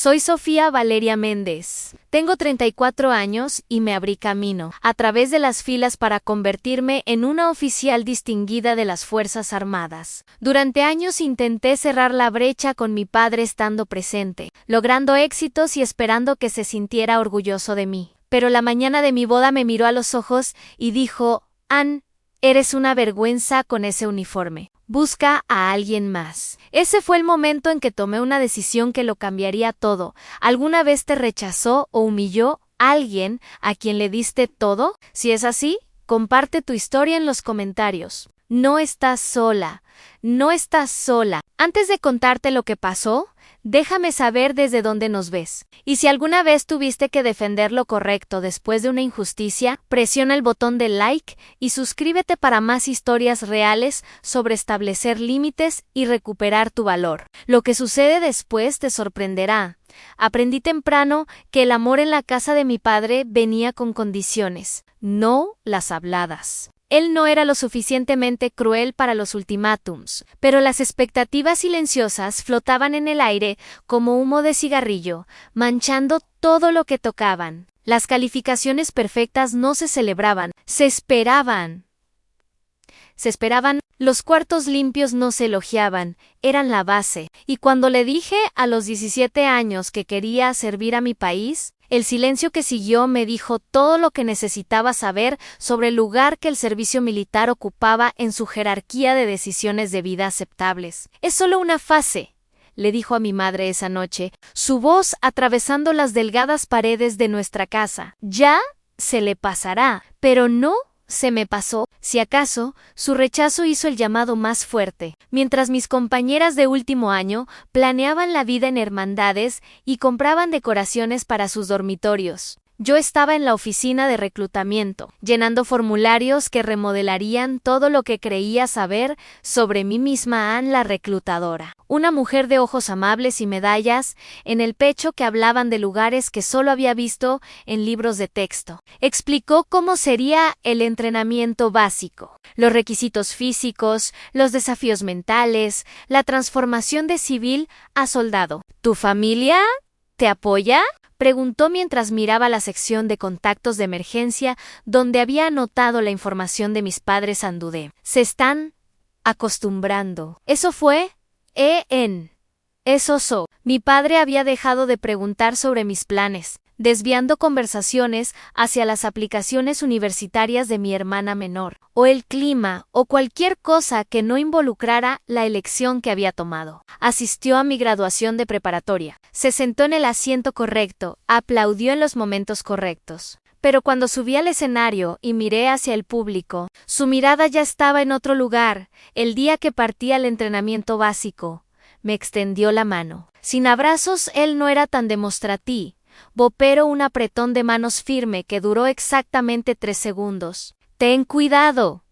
Soy Sofía Valeria Méndez. Tengo 34 años y me abrí camino a través de las filas para convertirme en una oficial distinguida de las Fuerzas Armadas. Durante años intenté cerrar la brecha con mi padre estando presente, logrando éxitos y esperando que se sintiera orgulloso de mí. Pero la mañana de mi boda me miró a los ojos y dijo: Ann, eres una vergüenza con ese uniforme. Busca a alguien más. Ese fue el momento en que tomé una decisión que lo cambiaría todo. ¿Alguna vez te rechazó o humilló alguien a quien le diste todo? Si es así, comparte tu historia en los comentarios. No estás sola. No estás sola. Antes de contarte lo que pasó, déjame saber desde dónde nos ves. Y si alguna vez tuviste que defender lo correcto después de una injusticia, presiona el botón de like y suscríbete para más historias reales sobre establecer límites y recuperar tu valor. Lo que sucede después te sorprenderá. Aprendí temprano que el amor en la casa de mi padre venía con condiciones, no las habladas. Él no era lo suficientemente cruel para los ultimátums, pero las expectativas silenciosas flotaban en el aire como humo de cigarrillo, manchando todo lo que tocaban. Las calificaciones perfectas no se celebraban, se esperaban. Los cuartos limpios no se elogiaban, eran la base. Y cuando le dije a los 17 años que quería servir a mi país, el silencio que siguió me dijo todo lo que necesitaba saber sobre el lugar que el servicio militar ocupaba en su jerarquía de decisiones de vida aceptables. Es solo una fase, le dijo a mi madre esa noche, su voz atravesando las delgadas paredes de nuestra casa. Ya se le pasará, pero no se me pasó. Si acaso, su rechazo hizo el llamado más fuerte. Mientras mis compañeras de último año planeaban la vida en hermandades y compraban decoraciones para sus dormitorios, yo estaba en la oficina de reclutamiento, llenando formularios que remodelarían todo lo que creía saber sobre mí misma, Ann, la reclutadora. Una mujer de ojos amables y medallas en el pecho que hablaban de lugares que solo había visto en libros de texto. Explicó cómo sería el entrenamiento básico, los requisitos físicos, los desafíos mentales, la transformación de civil a soldado. ¿Tu familia te apoya?, preguntó mientras miraba la sección de contactos de emergencia donde había anotado la información de mis padres. Andudé. Se están acostumbrando. Eso fue Mi padre había dejado de preguntar sobre mis planes, desviando conversaciones hacia las aplicaciones universitarias de mi hermana menor, o el clima, o cualquier cosa que no involucrara la elección que había tomado. Asistió a mi graduación de preparatoria, se sentó en el asiento correcto, aplaudió en los momentos correctos. Pero cuando subí al escenario y miré hacia el público, su mirada ya estaba en otro lugar. El día que partí al entrenamiento básico, me extendió la mano. Sin abrazos, él no era tan demostrativo, pero un apretón de manos firme que duró exactamente 3 segundos. «Ten cuidado»,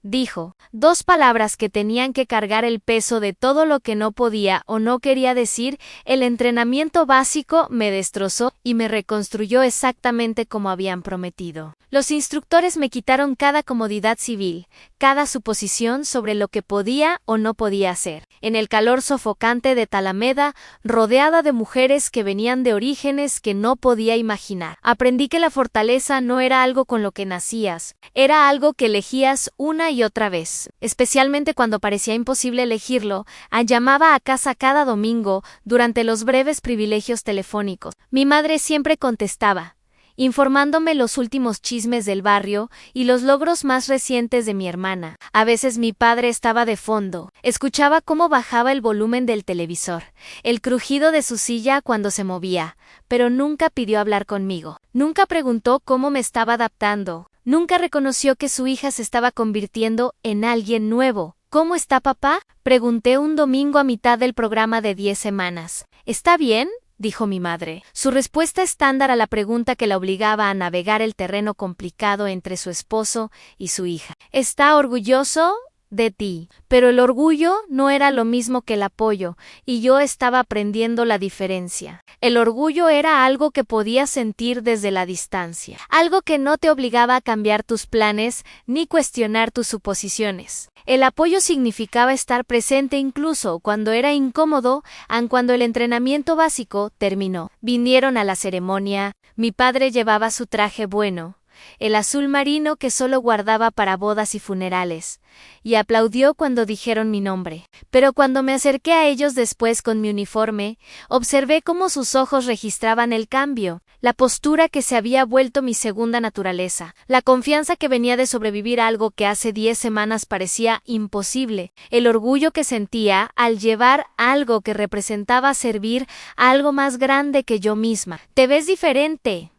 dijo, 2 palabras que tenían que cargar el peso de todo lo que no podía o no quería decir. El entrenamiento básico me destrozó y me reconstruyó exactamente como habían prometido. Los instructores me quitaron cada comodidad civil, cada suposición sobre lo que podía o no podía hacer. En el calor sofocante de Talameda, rodeada de mujeres que venían de orígenes que no podía imaginar, aprendí que la fortaleza no era algo con lo que nacías, era algo que elegías una y otra vez. Especialmente cuando parecía imposible elegirlo, llamaba a casa cada domingo durante los breves privilegios telefónicos. Mi madre siempre contestaba, informándome los últimos chismes del barrio y los logros más recientes de mi hermana. A veces mi padre estaba de fondo, escuchaba cómo bajaba el volumen del televisor, el crujido de su silla cuando se movía, pero nunca pidió hablar conmigo. Nunca preguntó cómo me estaba adaptando. Nunca reconoció que su hija se estaba convirtiendo en alguien nuevo. ¿Cómo está papá?, pregunté un domingo a mitad del programa de 10 semanas. ¿Está bien?, dijo mi madre. Su respuesta estándar a la pregunta que la obligaba a navegar el terreno complicado entre su esposo y su hija. ¿Está orgulloso de ti. Pero el orgullo no era lo mismo que el apoyo, y yo estaba aprendiendo la diferencia. El orgullo era algo que podías sentir desde la distancia, algo que no te obligaba a cambiar tus planes ni cuestionar tus suposiciones. El apoyo significaba estar presente incluso cuando era incómodo, aun cuando el entrenamiento básico terminó. Vinieron a la ceremonia, mi padre llevaba su traje bueno, el azul marino que solo guardaba para bodas y funerales, y aplaudió cuando dijeron mi nombre. Pero cuando me acerqué a ellos después con mi uniforme, observé cómo sus ojos registraban el cambio, la postura que se había vuelto mi segunda naturaleza, la confianza que venía de sobrevivir a algo que hace 10 semanas parecía imposible, el orgullo que sentía al llevar algo que representaba servir a algo más grande que yo misma. «Te ves diferente»,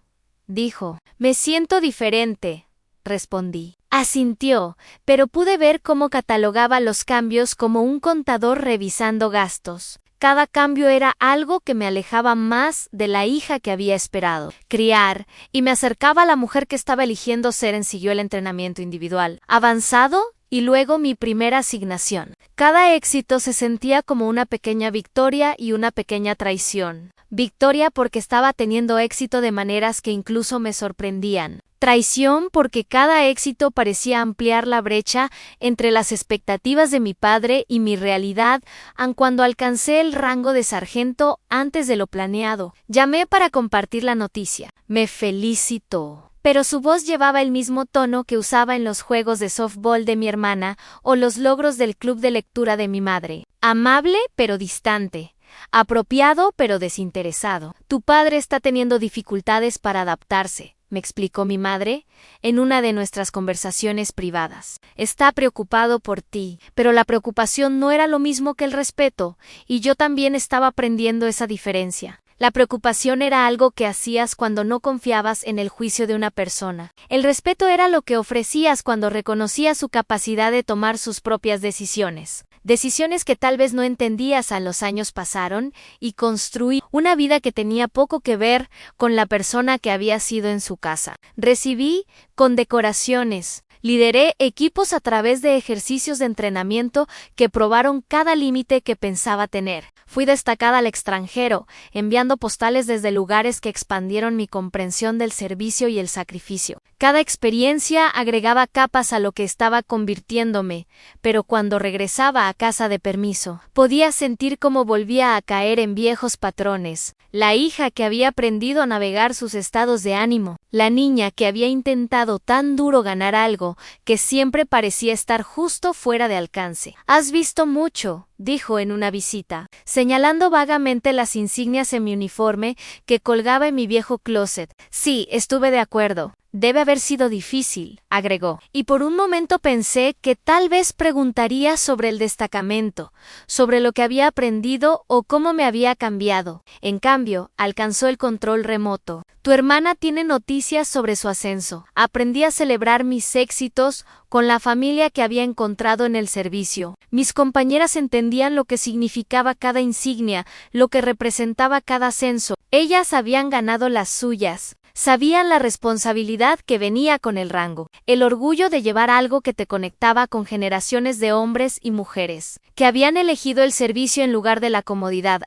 dijo. «Me siento diferente», respondí. Asintió, pero pude ver cómo catalogaba los cambios como un contador revisando gastos. Cada cambio era algo que me alejaba más de la hija que había esperado criar y me acercaba a la mujer que estaba eligiendo ser. Siguió el entrenamiento individual avanzado y luego mi primera asignación. Cada éxito se sentía como una pequeña victoria y una pequeña traición. Victoria porque estaba teniendo éxito de maneras que incluso me sorprendían. Traición porque cada éxito parecía ampliar la brecha entre las expectativas de mi padre y mi realidad, aun cuando alcancé el rango de sargento antes de lo planeado. Llamé para compartir la noticia. Me felicitó, pero su voz llevaba el mismo tono que usaba en los juegos de softball de mi hermana o los logros del club de lectura de mi madre. Amable pero distante. Apropiado pero desinteresado. Tu padre está teniendo dificultades para adaptarse, me explicó mi madre en una de nuestras conversaciones privadas. Está preocupado por ti, pero la preocupación no era lo mismo que el respeto, y yo también estaba aprendiendo esa diferencia. La preocupación era algo que hacías cuando no confiabas en el juicio de una persona. El respeto era lo que ofrecías cuando reconocías su capacidad de tomar sus propias decisiones. Decisiones que tal vez no entendías. A los años pasaron y construí una vida que tenía poco que ver con la persona que había sido en su casa. Recibí condecoraciones. Lideré equipos a través de ejercicios de entrenamiento que probaron cada límite que pensaba tener. Fui destacada al extranjero, enviando postales desde lugares que expandieron mi comprensión del servicio y el sacrificio. Cada experiencia agregaba capas a lo que estaba convirtiéndome, pero cuando regresaba a casa de permiso, podía sentir cómo volvía a caer en viejos patrones. La hija que había aprendido a navegar sus estados de ánimo, la niña que había intentado tan duro ganar algo que siempre parecía estar justo fuera de alcance. «Has visto mucho», dijo en una visita, señalando vagamente las insignias en mi uniforme que colgaba en mi viejo closet. «Sí, estuve de acuerdo. Debe haber sido difícil», agregó. Y por un momento pensé que tal vez preguntaría sobre el destacamento, sobre lo que había aprendido o cómo me había cambiado. En cambio, alcanzó el control remoto. «Tu hermana tiene noticias sobre su ascenso. Aprendí a celebrar mis éxitos con la familia que había encontrado en el servicio. Mis compañeras entendían lo que significaba cada insignia, lo que representaba cada ascenso. Ellas habían ganado las suyas. Sabían la responsabilidad que venía con el rango, el orgullo de llevar algo que te conectaba con generaciones de hombres y mujeres, que habían elegido el servicio en lugar de la comodidad.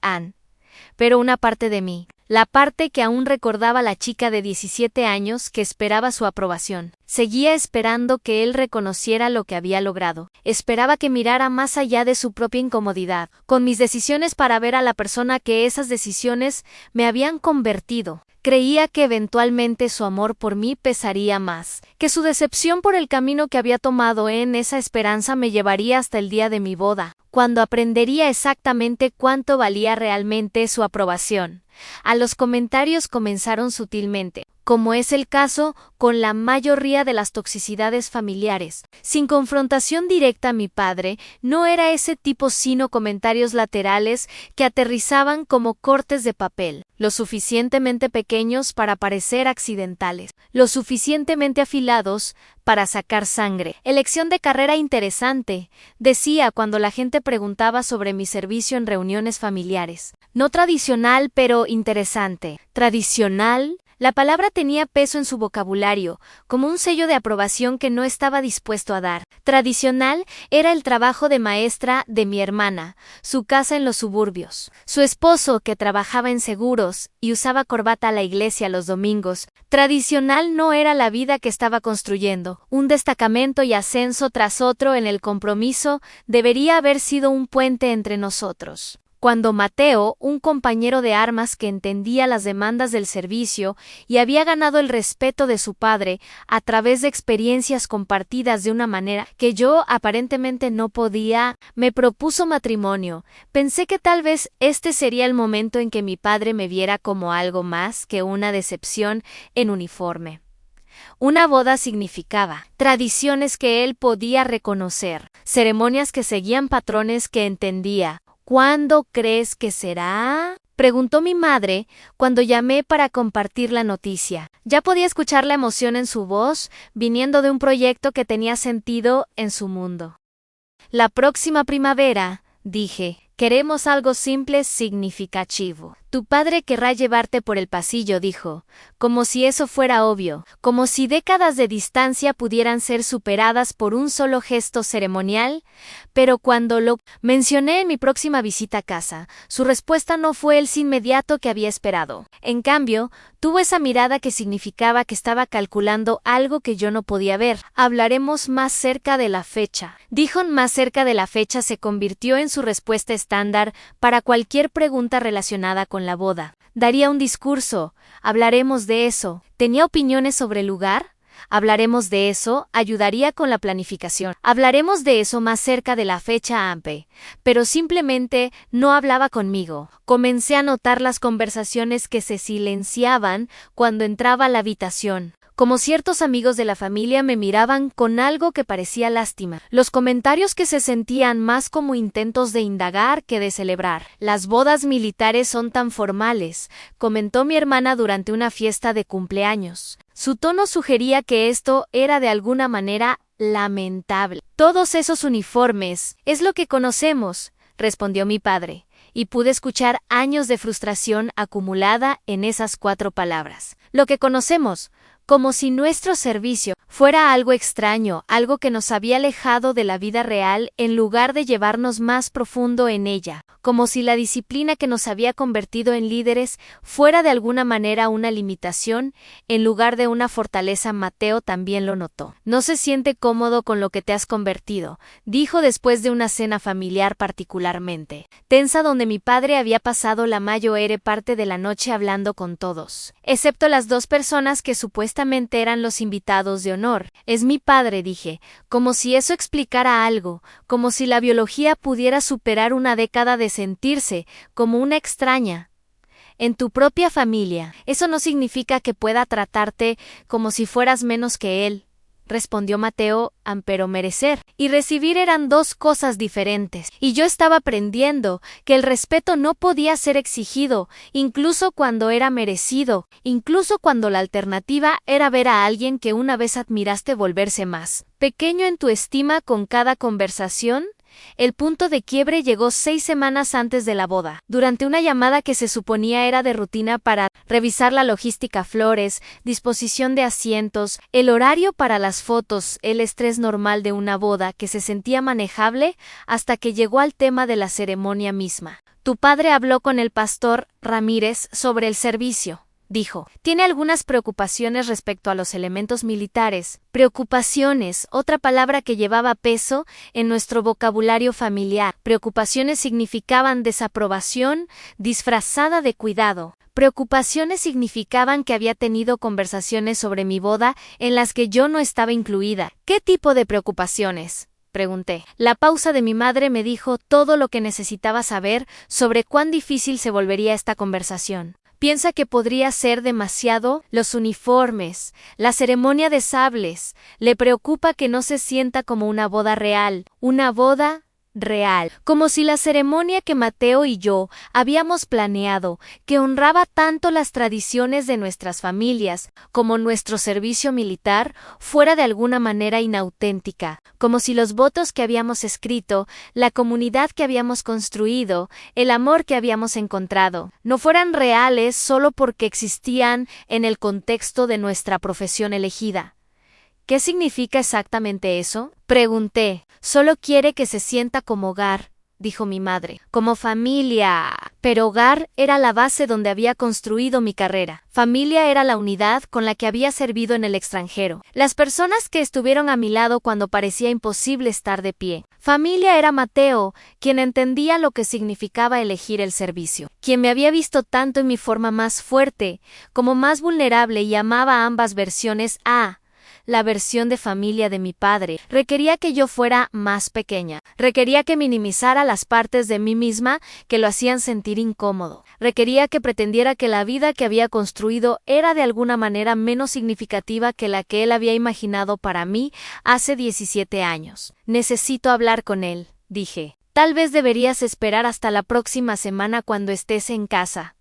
Pero una parte de mí, la parte que aún recordaba a la chica de 17 años que esperaba su aprobación, seguía esperando que él reconociera lo que había logrado. Esperaba que mirara más allá de su propia incomodidad, con mis decisiones para ver a la persona que esas decisiones me habían convertido. Creía que eventualmente su amor por mí pesaría más, que su decepción por el camino que había tomado. En esa esperanza me llevaría hasta el día de mi boda, cuando aprendería exactamente cuánto valía realmente su aprobación. Los comentarios comenzaron sutilmente, como es el caso con la mayoría de las toxicidades familiares. Sin confrontación directa, mi padre no era ese tipo, sino comentarios laterales que aterrizaban como cortes de papel, lo suficientemente pequeños para parecer accidentales, lo suficientemente afilados para sacar sangre. «Elección de carrera interesante», decía cuando la gente preguntaba sobre mi servicio en reuniones familiares. «No tradicional, pero interesante». «Tradicional», La palabra tenía peso en su vocabulario, como un sello de aprobación que no estaba dispuesto a dar. Tradicional era el trabajo de maestra de mi hermana, su casa en los suburbios, su esposo que trabajaba en seguros y usaba corbata a la iglesia los domingos. Tradicional no era la vida que estaba construyendo. Un destacamento y ascenso tras otro en el compromiso debería haber sido un puente entre nosotros. Cuando Mateo, un compañero de armas que entendía las demandas del servicio y había ganado el respeto de su padre a través de experiencias compartidas de una manera que yo aparentemente no podía, me propuso matrimonio, pensé que tal vez este sería el momento en que mi padre me viera como algo más que una decepción en uniforme. Una boda significaba tradiciones que él podía reconocer, ceremonias que seguían patrones que entendía. ¿Cuándo crees que será? Preguntó mi madre cuando llamé para compartir la noticia. Ya podía escuchar la emoción en su voz, viniendo de un proyecto que tenía sentido en su mundo. La próxima primavera, dije, queremos algo simple, significativo. Tu padre querrá llevarte por el pasillo, dijo, como si eso fuera obvio, como si décadas de distancia pudieran ser superadas por un solo gesto ceremonial, pero cuando lo mencioné en mi próxima visita a casa, su respuesta no fue el sí inmediato que había esperado. En cambio, tuvo esa mirada que significaba que estaba calculando algo que yo no podía ver. Hablaremos más cerca de la fecha. Dijo más cerca de la fecha se convirtió en su respuesta estándar para cualquier pregunta relacionada con la boda. Daría un discurso. Hablaremos de eso. ¿Tenía opiniones sobre el lugar? Hablaremos de eso. Ayudaría con la planificación. Hablaremos de eso más cerca de la fecha AMPE. Pero simplemente no hablaba conmigo. Comencé a notar las conversaciones que se silenciaban cuando entraba a la habitación. Como ciertos amigos de la familia me miraban con algo que parecía lástima. Los comentarios que se sentían más como intentos de indagar que de celebrar. Las bodas militares son tan formales, comentó mi hermana durante una fiesta de cumpleaños. Su tono sugería que esto era de alguna manera lamentable. Todos esos uniformes, es lo que conocemos, respondió mi padre, y pude escuchar años de frustración acumulada en esas 4 palabras. Lo que conocemos, como si nuestro servicio fuera algo extraño, algo que nos había alejado de la vida real en lugar de llevarnos más profundo en ella, como si la disciplina que nos había convertido en líderes fuera de alguna manera una limitación en lugar de una fortaleza. Mateo también lo notó. No se siente cómodo con lo que te has convertido, dijo después de una cena familiar particularmente tensa donde mi padre había pasado la mayor parte de la noche hablando con todos, excepto las 2 personas que supuestamente eran los invitados de honor. Es mi padre, dije, como si eso explicara algo, como si la biología pudiera superar una década de sentirse como una extraña en tu propia familia. Eso no significa que pueda tratarte como si fueras menos que él, respondió Mateo, pero merecer y recibir eran 2 cosas diferentes, y yo estaba aprendiendo que el respeto no podía ser exigido, incluso cuando era merecido, incluso cuando la alternativa era ver a alguien que una vez admiraste volverse más pequeño en tu estima con cada conversación. El punto de quiebre llegó 6 semanas antes de la boda, durante una llamada que se suponía era de rutina para revisar la logística, flores, disposición de asientos, el horario para las fotos, el estrés normal de una boda que se sentía manejable hasta que llegó al tema de la ceremonia misma. Tu padre habló con el pastor Ramírez sobre el servicio. Dijo, tiene algunas preocupaciones respecto a los elementos militares. Preocupaciones, otra palabra que llevaba peso en nuestro vocabulario familiar. Preocupaciones significaban desaprobación disfrazada de cuidado. Preocupaciones significaban que había tenido conversaciones sobre mi boda en las que yo no estaba incluida. ¿Qué tipo de preocupaciones?, pregunté. La pausa de mi madre me dijo todo lo que necesitaba saber sobre cuán difícil se volvería esta conversación. Piensa que podría ser demasiado, los uniformes, la ceremonia de sables. Le preocupa que no se sienta como una boda real, una boda real, como si la ceremonia que Mateo y yo habíamos planeado, que honraba tanto las tradiciones de nuestras familias como nuestro servicio militar, fuera de alguna manera inauténtica, como si los votos que habíamos escrito, la comunidad que habíamos construido, el amor que habíamos encontrado, no fueran reales solo porque existían en el contexto de nuestra profesión elegida. ¿Qué significa exactamente eso? Pregunté. Solo quiere que se sienta como hogar, dijo mi madre. Como familia. Pero hogar era la base donde había construido mi carrera. Familia era la unidad con la que había servido en el extranjero. Las personas que estuvieron a mi lado cuando parecía imposible estar de pie. Familia era Mateo, quien entendía lo que significaba elegir el servicio. Quien me había visto tanto en mi forma más fuerte, como más vulnerable y amaba ambas versiones la versión de familia de mi padre requería que yo fuera más pequeña, requería que minimizara las partes de mí misma que lo hacían sentir incómodo, requería que pretendiera que la vida que había construido era de alguna manera menos significativa que la que él había imaginado para mí hace 17 años. Necesito hablar con él, dije. Tal vez deberías esperar hasta la próxima semana cuando estés en casa,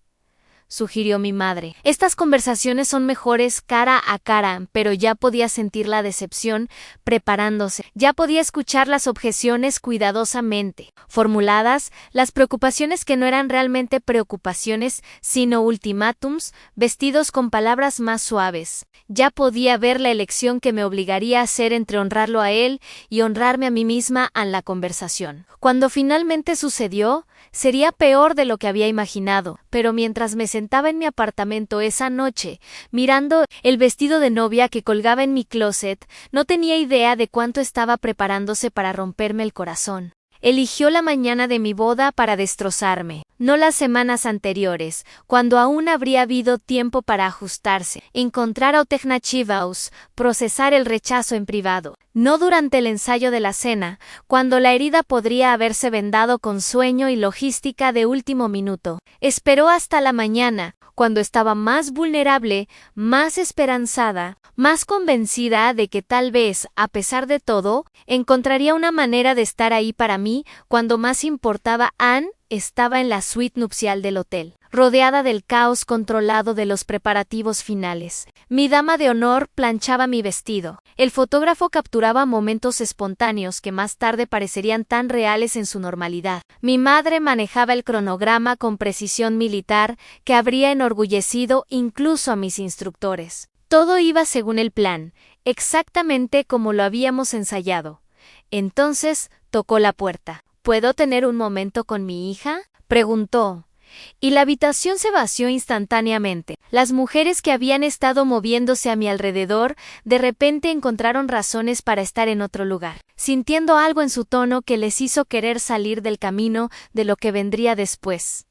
sugirió mi madre. Estas conversaciones son mejores cara a cara, pero ya podía sentir la decepción preparándose. Ya podía escuchar las objeciones cuidadosamente formuladas, las preocupaciones que no eran realmente preocupaciones, sino ultimátums, vestidos con palabras más suaves. Ya podía ver la elección que me obligaría a hacer entre honrarlo a él y honrarme a mí misma en la conversación. Cuando finalmente sucedió, sería peor de lo que había imaginado, pero mientras me sentaba en mi apartamento esa noche, mirando el vestido de novia que colgaba en mi closet, no tenía idea de cuánto estaba preparándose para romperme el corazón. Eligió la mañana de mi boda para destrozarme, no las semanas anteriores, cuando aún habría habido tiempo para ajustarse, encontrar alternativas, procesar el rechazo en privado. No durante el ensayo de la cena, cuando la herida podría haberse vendado con sueño y logística de último minuto. Esperó hasta la mañana, cuando estaba más vulnerable, más esperanzada, más convencida de que tal vez, a pesar de todo, encontraría una manera de estar ahí para mí cuando más importaba. Anne estaba en la suite nupcial del hotel, rodeada del caos controlado de los preparativos finales. Mi dama de honor planchaba mi vestido. El fotógrafo capturaba momentos espontáneos que más tarde parecerían tan reales en su normalidad. Mi madre manejaba el cronograma con precisión militar que habría enorgullecido incluso a mis instructores. Todo iba según el plan, exactamente como lo habíamos ensayado. Entonces tocó la puerta. ¿Puedo tener un momento con mi hija?, preguntó. Y la habitación se vació instantáneamente. Las mujeres que habían estado moviéndose a mi alrededor de repente encontraron razones para estar en otro lugar, sintiendo algo en su tono que les hizo querer salir del camino de lo que vendría después.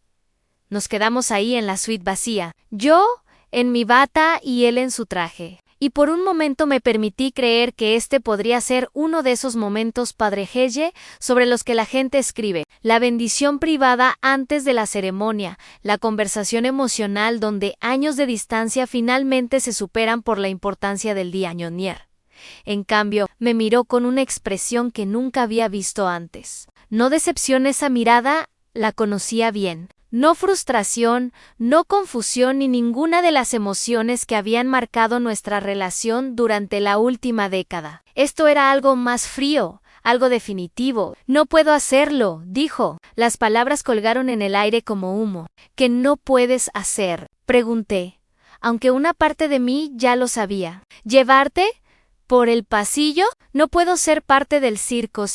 Nos quedamos ahí en la suite vacía, yo en mi bata y él en su traje. Y por un momento me permití creer que este podría ser uno de esos momentos Padre Gelle sobre los que la gente escribe, la bendición privada antes de la ceremonia, la conversación emocional donde años de distancia finalmente se superan por la importancia del día ñoñer. En cambio, me miró con una expresión que nunca había visto antes. No decepción, esa mirada la conocía bien. No frustración, no confusión ni ninguna de las emociones que habían marcado nuestra relación durante la última década. Esto era algo más frío, algo definitivo. No puedo hacerlo, dijo. Las palabras colgaron en el aire como humo. ¿Qué no puedes hacer?, pregunté, aunque una parte de mí ya lo sabía. ¿Llevarte por el pasillo? ¿No puedo ser parte del circo?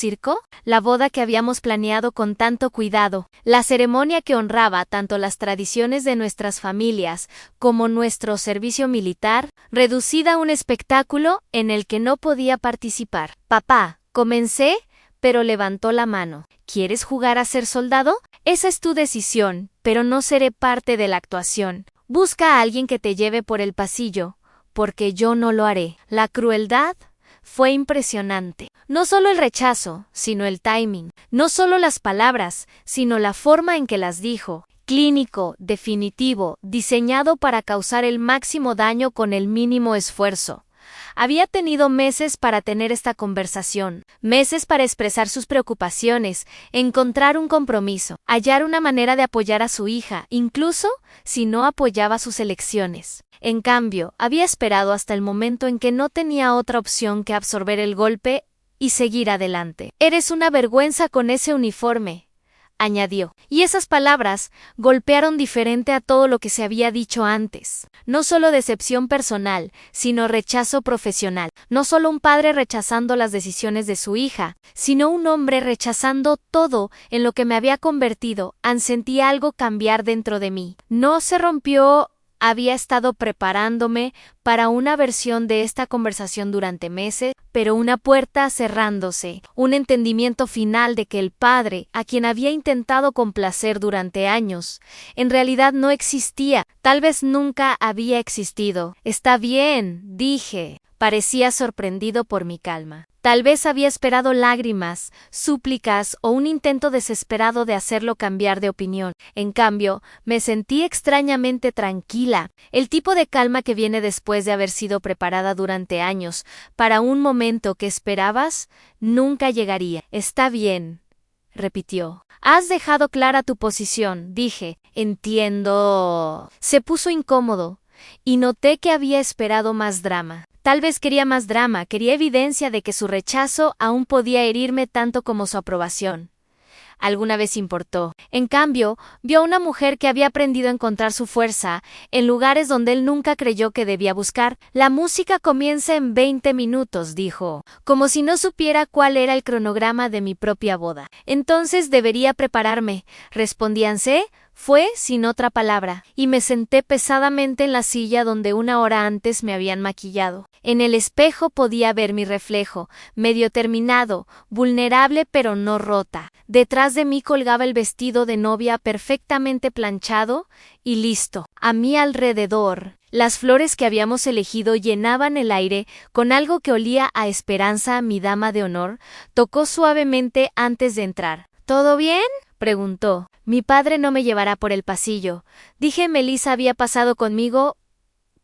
La boda que habíamos planeado con tanto cuidado, la ceremonia que honraba tanto las tradiciones de nuestras familias como nuestro servicio militar, reducida a un espectáculo en el que no podía participar. Papá, comencé, pero levantó la mano. ¿Quieres jugar a ser soldado? Esa es tu decisión, pero no seré parte de la actuación. Busca a alguien que te lleve por el pasillo, porque yo no lo haré. La crueldad fue impresionante. No solo el rechazo, sino el timing. No solo las palabras, sino la forma en que las dijo. Clínico, definitivo, diseñado para causar el máximo daño con el mínimo esfuerzo. Había tenido meses para tener esta conversación, meses para expresar sus preocupaciones, encontrar un compromiso, hallar una manera de apoyar a su hija, incluso si no apoyaba sus elecciones. En cambio, había esperado hasta el momento en que no tenía otra opción que absorber el golpe y seguir adelante. «Eres una vergüenza con ese uniforme», añadió, y esas palabras golpearon diferente a todo lo que se había dicho antes. No solo decepción personal, sino rechazo profesional. No solo un padre rechazando las decisiones de su hija, sino un hombre rechazando todo en lo que me había convertido. Sentí algo cambiar dentro de mí. No se rompió. Había estado preparándome para una versión de esta conversación durante meses, pero una puerta cerrándose, un entendimiento final de que el padre, a quien había intentado complacer durante años, en realidad no existía, tal vez nunca había existido. «Está bien», dije. Parecía sorprendido por mi calma. Tal vez había esperado lágrimas, súplicas o un intento desesperado de hacerlo cambiar de opinión. En cambio, me sentí extrañamente tranquila, el tipo de calma que viene después de haber sido preparada durante años para un momento que esperabas nunca llegaría. «Está bien», repitió. «Has dejado clara tu posición», dije. «Entiendo». Se puso incómodo y noté que había esperado más drama. Tal vez quería más drama, quería evidencia de que su rechazo aún podía herirme tanto como su aprobación. Alguna vez importó. En cambio, vio a una mujer que había aprendido a encontrar su fuerza en lugares donde él nunca creyó que debía buscar. «La música comienza en 20 minutos», dijo, como si no supiera cuál era el cronograma de mi propia boda. «Entonces debería prepararme», respondíanse. Fue sin otra palabra, y me senté pesadamente en la silla donde una hora antes me habían maquillado. En el espejo podía ver mi reflejo, medio terminado, vulnerable pero no rota. Detrás de mí colgaba el vestido de novia perfectamente planchado y listo. A mi alrededor, las flores que habíamos elegido llenaban el aire con algo que olía a esperanza. Mi dama de honor tocó suavemente antes de entrar. «¿Todo bien?», preguntó. «Mi padre no me llevará por el pasillo», dije. Melissa había pasado conmigo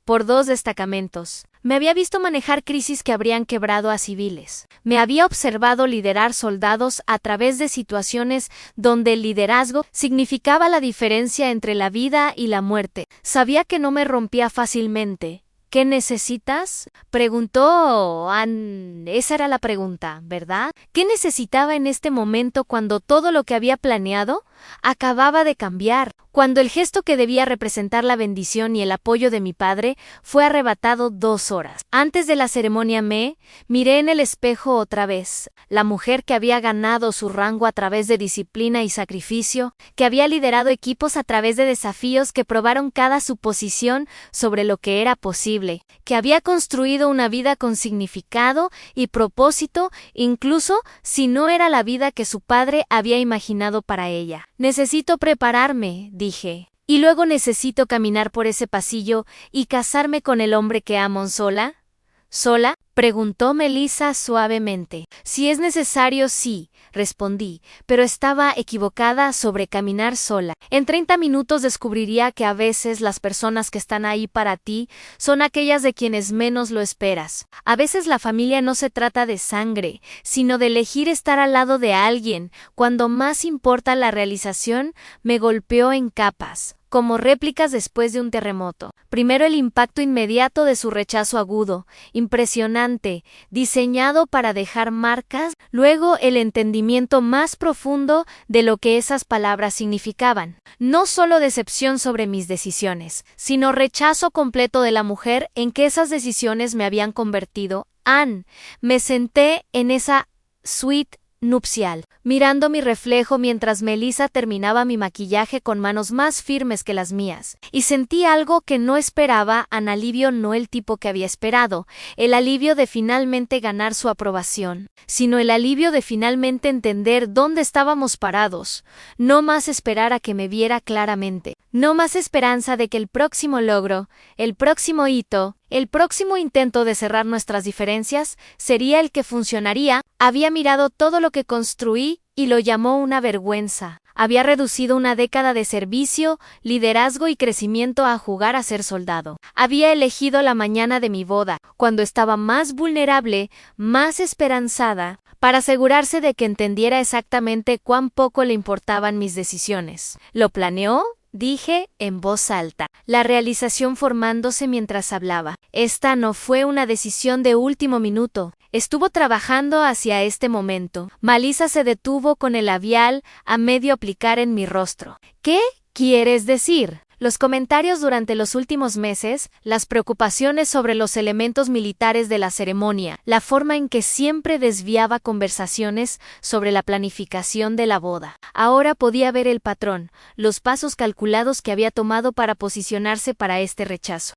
por 2 destacamentos. Me había visto manejar crisis que habrían quebrado a civiles. Me había observado liderar soldados a través de situaciones donde el liderazgo significaba la diferencia entre la vida y la muerte. Sabía que no me rompía fácilmente. «¿Qué necesitas?», preguntó Ann. Esa era la pregunta, ¿verdad? ¿Qué necesitaba en este momento cuando todo lo que había planeado acababa de cambiar? Cuando el gesto que debía representar la bendición y el apoyo de mi padre fue arrebatado 2 horas. Antes de la ceremonia me miré en el espejo otra vez. La mujer que había ganado su rango a través de disciplina y sacrificio, que había liderado equipos a través de desafíos que probaron cada suposición sobre lo que era posible, que había construido una vida con significado y propósito, incluso si no era la vida que su padre había imaginado para ella. «Necesito prepararme», dije. «Y luego necesito caminar por ese pasillo y casarme con el hombre que amo sola». «¿Sola?», preguntó Melissa suavemente. «Si es necesario, sí», respondí, pero estaba equivocada sobre caminar sola. En 30 minutos descubriría que a veces las personas que están ahí para ti son aquellas de quienes menos lo esperas. A veces la familia no se trata de sangre, sino de elegir estar al lado de alguien. Cuando más importa la realización, me golpeó en capas, como réplicas después de un terremoto. Primero el impacto inmediato de su rechazo agudo, impresionante, diseñado para dejar marcas, luego el entendimiento más profundo de lo que esas palabras significaban. No solo decepción sobre mis decisiones, sino rechazo completo de la mujer en que esas decisiones me habían convertido. Ann, me senté en esa suite nupcial, mirando mi reflejo mientras Melissa terminaba mi maquillaje con manos más firmes que las mías, y sentí algo que no esperaba, un alivio, no el tipo que había esperado, el alivio de finalmente ganar su aprobación, sino el alivio de finalmente entender dónde estábamos parados, no más esperar a que me viera claramente, no más esperanza de que el próximo logro, el próximo hito, el próximo intento de cerrar nuestras diferencias sería el que funcionaría. Había mirado todo lo que construí y lo llamó una vergüenza. Había reducido una década de servicio, liderazgo y crecimiento a jugar a ser soldado. Había elegido la mañana de mi boda, cuando estaba más vulnerable, más esperanzada, para asegurarse de que entendiera exactamente cuán poco le importaban mis decisiones. ¿Lo planeó? Dije en voz alta, la realización formándose mientras hablaba. Esta no fue una decisión de último minuto. Estuvo trabajando hacia este momento. Malisa se detuvo con el labial a medio aplicar en mi rostro. ¿Qué quieres decir? Los comentarios durante los últimos meses, las preocupaciones sobre los elementos militares de la ceremonia, la forma en que siempre desviaba conversaciones sobre la planificación de la boda. Ahora podía ver el patrón, los pasos calculados que había tomado para posicionarse para este rechazo.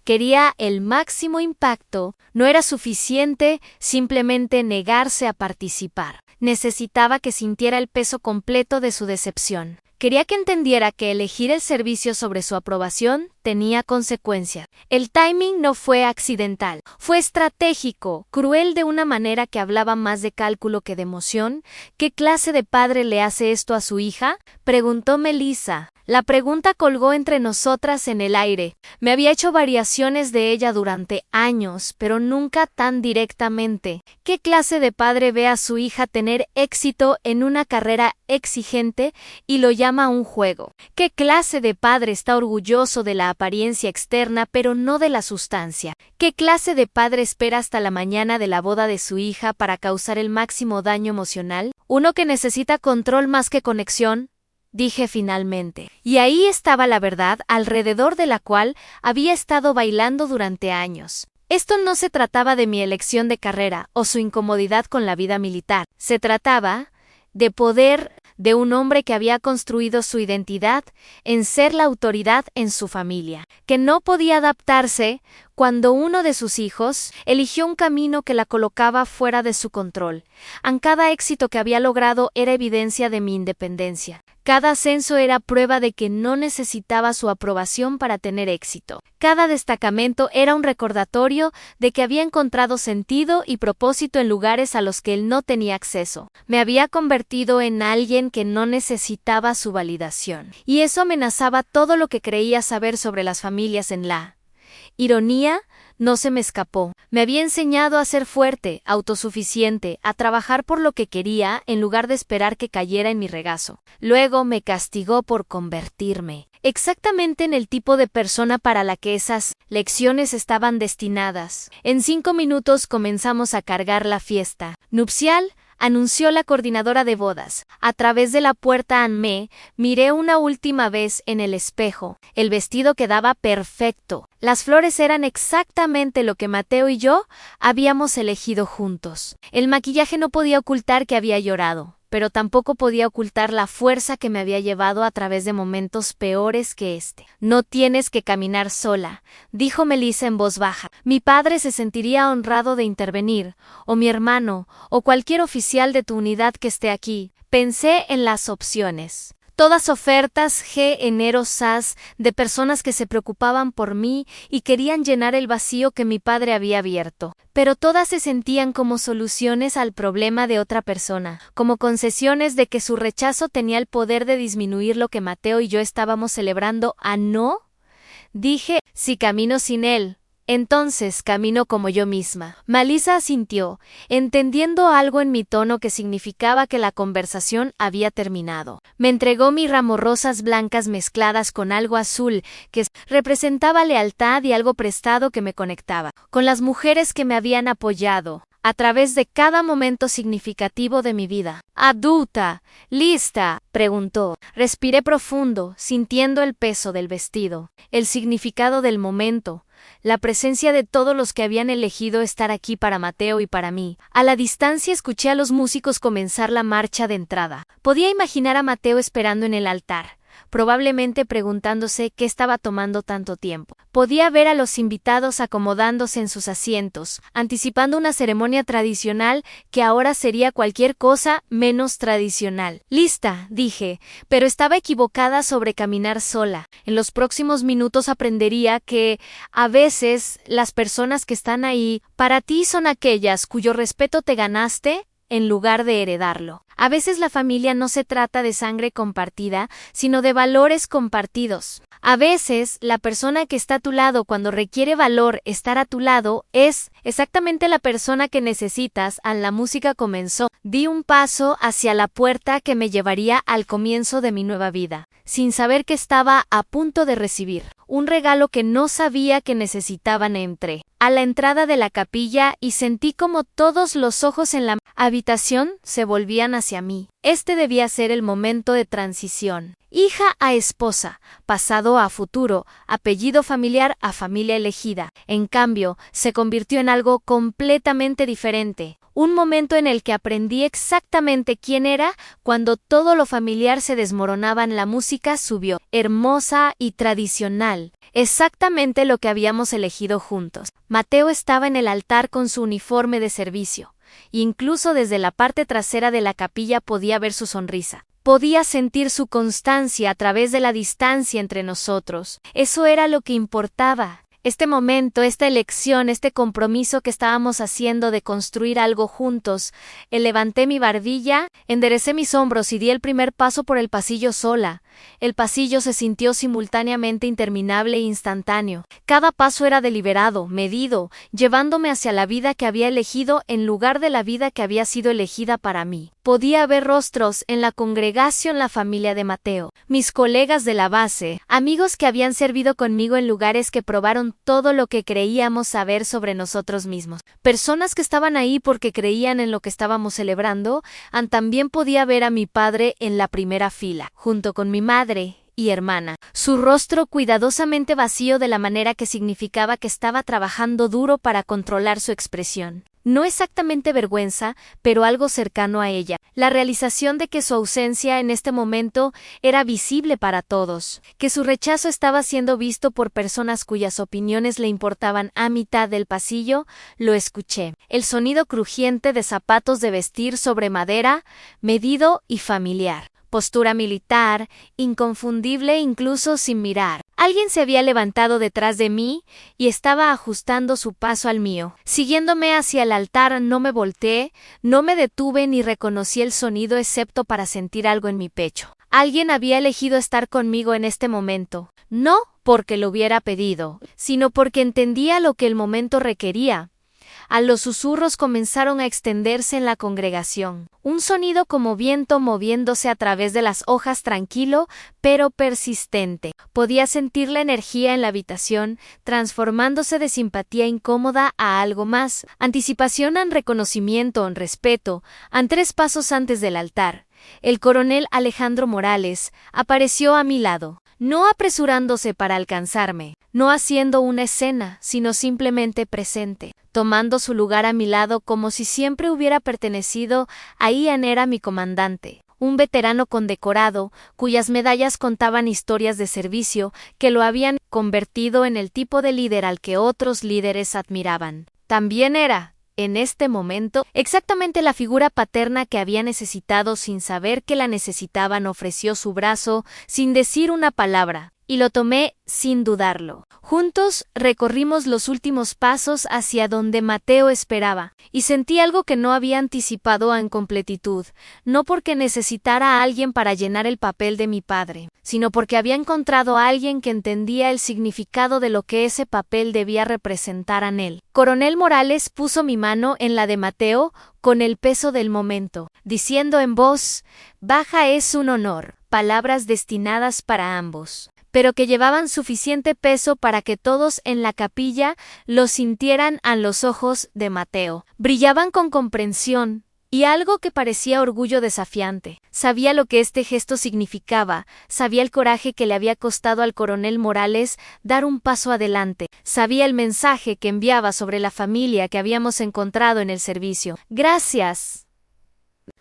Quería el máximo impacto, no era suficiente simplemente negarse a participar. Necesitaba que sintiera el peso completo de su decepción. Quería que entendiera que elegir el servicio sobre su aprobación tenía consecuencias. El timing no fue accidental, fue estratégico, cruel de una manera que hablaba más de cálculo que de emoción. ¿Qué clase de padre le hace esto a su hija?, preguntó Melissa. La pregunta colgó entre nosotras en el aire. Me había hecho variaciones de ella durante años, pero nunca tan directamente. ¿Qué clase de padre ve a su hija tener éxito en una carrera exigente y lo llama un juego? ¿Qué clase de padre está orgulloso de la apariencia externa pero no de la sustancia? ¿Qué clase de padre espera hasta la mañana de la boda de su hija para causar el máximo daño emocional? Uno que necesita control más que conexión, dije finalmente. Y ahí estaba la verdad alrededor de la cual había estado bailando durante años. Esto no se trataba de mi elección de carrera o su incomodidad con la vida militar. Se trataba de poder de un hombre que había construido su identidad en ser la autoridad en su familia, que no podía adaptarse cuando uno de sus hijos eligió un camino que la colocaba fuera de su control. Cada éxito que había logrado era evidencia de mi independencia. Cada ascenso era prueba de que no necesitaba su aprobación para tener éxito. Cada destacamento era un recordatorio de que había encontrado sentido y propósito en lugares a los que él no tenía acceso. Me había convertido en alguien que no necesitaba su validación. Y eso amenazaba todo lo que creía saber sobre las familias en la ironía. No se me escapó. Me había enseñado a ser fuerte, autosuficiente, a trabajar por lo que quería en lugar de esperar que cayera en mi regazo. Luego me castigó por convertirme exactamente en el tipo de persona para la que esas lecciones estaban destinadas. En 5 minutos comenzamos a cargar la fiesta nupcial, anunció la coordinadora de bodas. A través de la puerta miré una última vez en el espejo. El vestido quedaba perfecto. Las flores eran exactamente lo que Mateo y yo habíamos elegido juntos. El maquillaje no podía ocultar que había llorado, pero tampoco podía ocultar la fuerza que me había llevado a través de momentos peores que este. No tienes que caminar sola, dijo Melissa en voz baja. Mi padre se sentiría honrado de intervenir, o mi hermano, o cualquier oficial de tu unidad que esté aquí. Pensé en las opciones. Todas ofertas generosas de personas que se preocupaban por mí y querían llenar el vacío que mi padre había abierto. Pero todas se sentían como soluciones al problema de otra persona, como concesiones de que su rechazo tenía el poder de disminuir lo que Mateo y yo estábamos celebrando. ¿Ah, no? Dije, si camino sin él, entonces camino como yo misma. Melissa asintió, entendiendo algo en mi tono que significaba que la conversación había terminado. Me entregó mi ramo rosas blancas mezcladas con algo azul que representaba lealtad y algo prestado que me conectaba con las mujeres que me habían apoyado a través de cada momento significativo de mi vida. ¿Adulta? ¿Lista?, preguntó. Respiré profundo, sintiendo el peso del vestido, el significado del momento, la presencia de todos los que habían elegido estar aquí para Mateo y para mí. A la distancia escuché a los músicos comenzar la marcha de entrada. Podía imaginar a Mateo esperando en el altar, probablemente preguntándose qué estaba tomando tanto tiempo. Podía ver a los invitados acomodándose en sus asientos, anticipando una ceremonia tradicional que ahora sería cualquier cosa menos tradicional. Lista, dije, pero estaba equivocada sobre caminar sola. En los próximos minutos aprendería que, a veces, las personas que están ahí para ti son aquellas cuyo respeto te ganaste en lugar de heredarlo. A veces la familia no se trata de sangre compartida, sino de valores compartidos. A veces, la persona que está a tu lado cuando requiere valor estar a tu lado es exactamente la persona que necesitas. La música comenzó. Di un paso hacia la puerta que me llevaría al comienzo de mi nueva vida, sin saber que estaba a punto de recibir un regalo que no sabía que necesitaban. Entré a la entrada de la capilla y sentí como todos los ojos en la habitación se volvían hacia mí. Este debía ser el momento de transición. Hija a esposa, pasado a futuro, apellido familiar a familia elegida. En cambio, se convirtió en algo completamente diferente. Un momento en el que aprendí exactamente quién era cuando todo lo familiar se desmoronaba. La música subió, hermosa y tradicional, exactamente lo que habíamos elegido juntos. Mateo estaba en el altar con su uniforme de servicio. Incluso desde la parte trasera de la capilla podía ver su sonrisa. Podía sentir su constancia a través de la distancia entre nosotros. Eso era lo que importaba. Este momento, esta elección, este compromiso que estábamos haciendo de construir algo juntos. Levanté mi barbilla, enderecé mis hombros y di el primer paso por el pasillo sola. El pasillo se sintió simultáneamente interminable e instantáneo. Cada paso era deliberado, medido, llevándome hacia la vida que había elegido en lugar de la vida que había sido elegida para mí. Podía ver rostros en la congregación, la familia de Mateo, mis colegas de la base, amigos que habían servido conmigo en lugares que probaron todo lo que creíamos saber sobre nosotros mismos. Personas que estaban ahí porque creían en lo que estábamos celebrando. También podía ver a mi padre en la primera fila, junto con mi madre y hermana, su rostro cuidadosamente vacío de la manera que significaba que estaba trabajando duro para controlar su expresión. No exactamente vergüenza, pero algo cercano a ella. La realización de que su ausencia en este momento era visible para todos, que su rechazo estaba siendo visto por personas cuyas opiniones le importaban. A mitad del pasillo, lo escuché. El sonido crujiente de zapatos de vestir sobre madera, medido y familiar. Postura militar, inconfundible incluso sin mirar. Alguien se había levantado detrás de mí y estaba ajustando su paso al mío. Siguiéndome hacia el altar, no me volteé, no me detuve ni reconocí el sonido excepto para sentir algo en mi pecho. Alguien había elegido estar conmigo en este momento, no porque lo hubiera pedido, sino porque entendía lo que el momento requería. Los susurros comenzaron a extenderse en la congregación. Un sonido como viento moviéndose a través de las hojas, tranquilo, pero persistente. Podía sentir la energía en la habitación, transformándose de simpatía incómoda a algo más. Anticipación, reconocimiento, respeto. 3 pasos antes del altar, el coronel Alejandro Morales apareció a mi lado, no apresurándose para alcanzarme, no haciendo una escena, sino simplemente presente, tomando su lugar a mi lado como si siempre hubiera pertenecido. Ian era mi comandante, un veterano condecorado, cuyas medallas contaban historias de servicio que lo habían convertido en el tipo de líder al que otros líderes admiraban. También era, en este momento, exactamente la figura paterna que había necesitado sin saber que la necesitaban. Ofreció su brazo sin decir una palabra, y lo tomé sin dudarlo. Juntos recorrimos los últimos pasos hacia donde Mateo esperaba, y sentí algo que no había anticipado en completitud, no porque necesitara a alguien para llenar el papel de mi padre, sino porque había encontrado a alguien que entendía el significado de lo que ese papel debía representar en él. Coronel Morales puso mi mano en la de Mateo con el peso del momento, diciendo en voz baja: es un honor, palabras destinadas para ambos, pero que llevaban suficiente peso para que todos en la capilla lo sintieran. Los ojos de Mateo brillaban con comprensión y algo que parecía orgullo desafiante. Sabía lo que este gesto significaba, sabía el coraje que le había costado al coronel Morales dar un paso adelante, sabía el mensaje que enviaba sobre la familia que habíamos encontrado en el servicio. Gracias,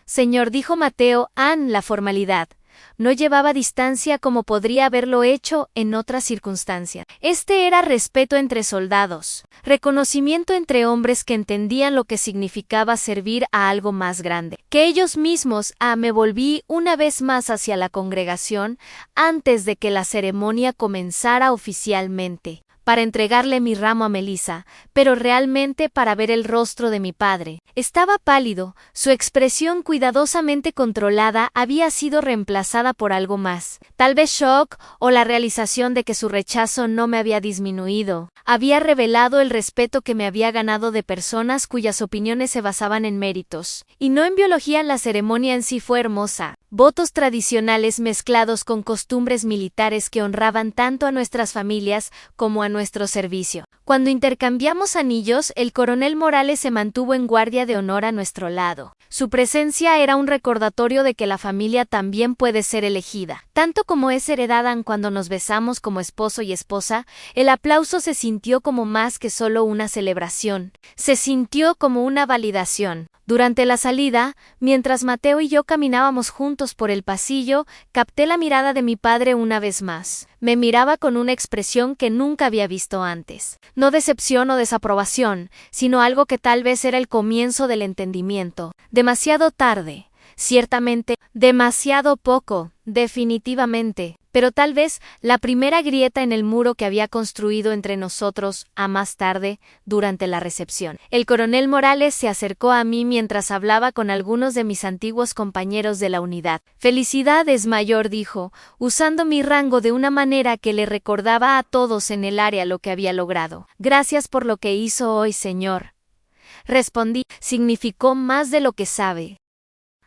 señor, dijo Mateo. La formalidad no llevaba distancia como podría haberlo hecho en otra circunstancia. Este era respeto entre soldados, reconocimiento entre hombres que entendían lo que significaba servir a algo más grande que ellos mismos. Me volví una vez más hacia la congregación antes de que la ceremonia comenzara oficialmente. para entregarle mi ramo a Melissa, pero realmente para ver el rostro de mi padre. Estaba pálido, su expresión cuidadosamente controlada había sido reemplazada por algo más. Tal vez shock o la realización de que su rechazo no me había disminuido. Había revelado el respeto que me había ganado de personas cuyas opiniones se basaban en méritos, y no en biología. La ceremonia en sí fue hermosa. Votos tradicionales mezclados con costumbres militares que honraban tanto a nuestras familias como a nuestro servicio. Cuando intercambiamos anillos, el coronel Morales se mantuvo en guardia de honor a nuestro lado. Su presencia era un recordatorio de que la familia también puede ser elegida. Tanto como es heredada cuando nos besamos como esposo y esposa, el aplauso se sintió como más que solo una celebración. Se sintió como una validación. Durante la salida, mientras Mateo y yo caminábamos juntos por el pasillo, capté la mirada de mi padre una vez más. Me miraba con una expresión que nunca había visto antes. No decepción o desaprobación, sino algo que tal vez era el comienzo del entendimiento. Demasiado tarde. Ciertamente, demasiado poco, definitivamente, pero tal vez la primera grieta en el muro que había construido entre nosotros a más tarde, durante la recepción. El coronel Morales se acercó a mí mientras hablaba con algunos de mis antiguos compañeros de la unidad. Felicidades, mayor, dijo, usando mi rango de una manera que le recordaba a todos en el área lo que había logrado. Gracias por lo que hizo hoy, señor. Respondí, significó más de lo que sabe.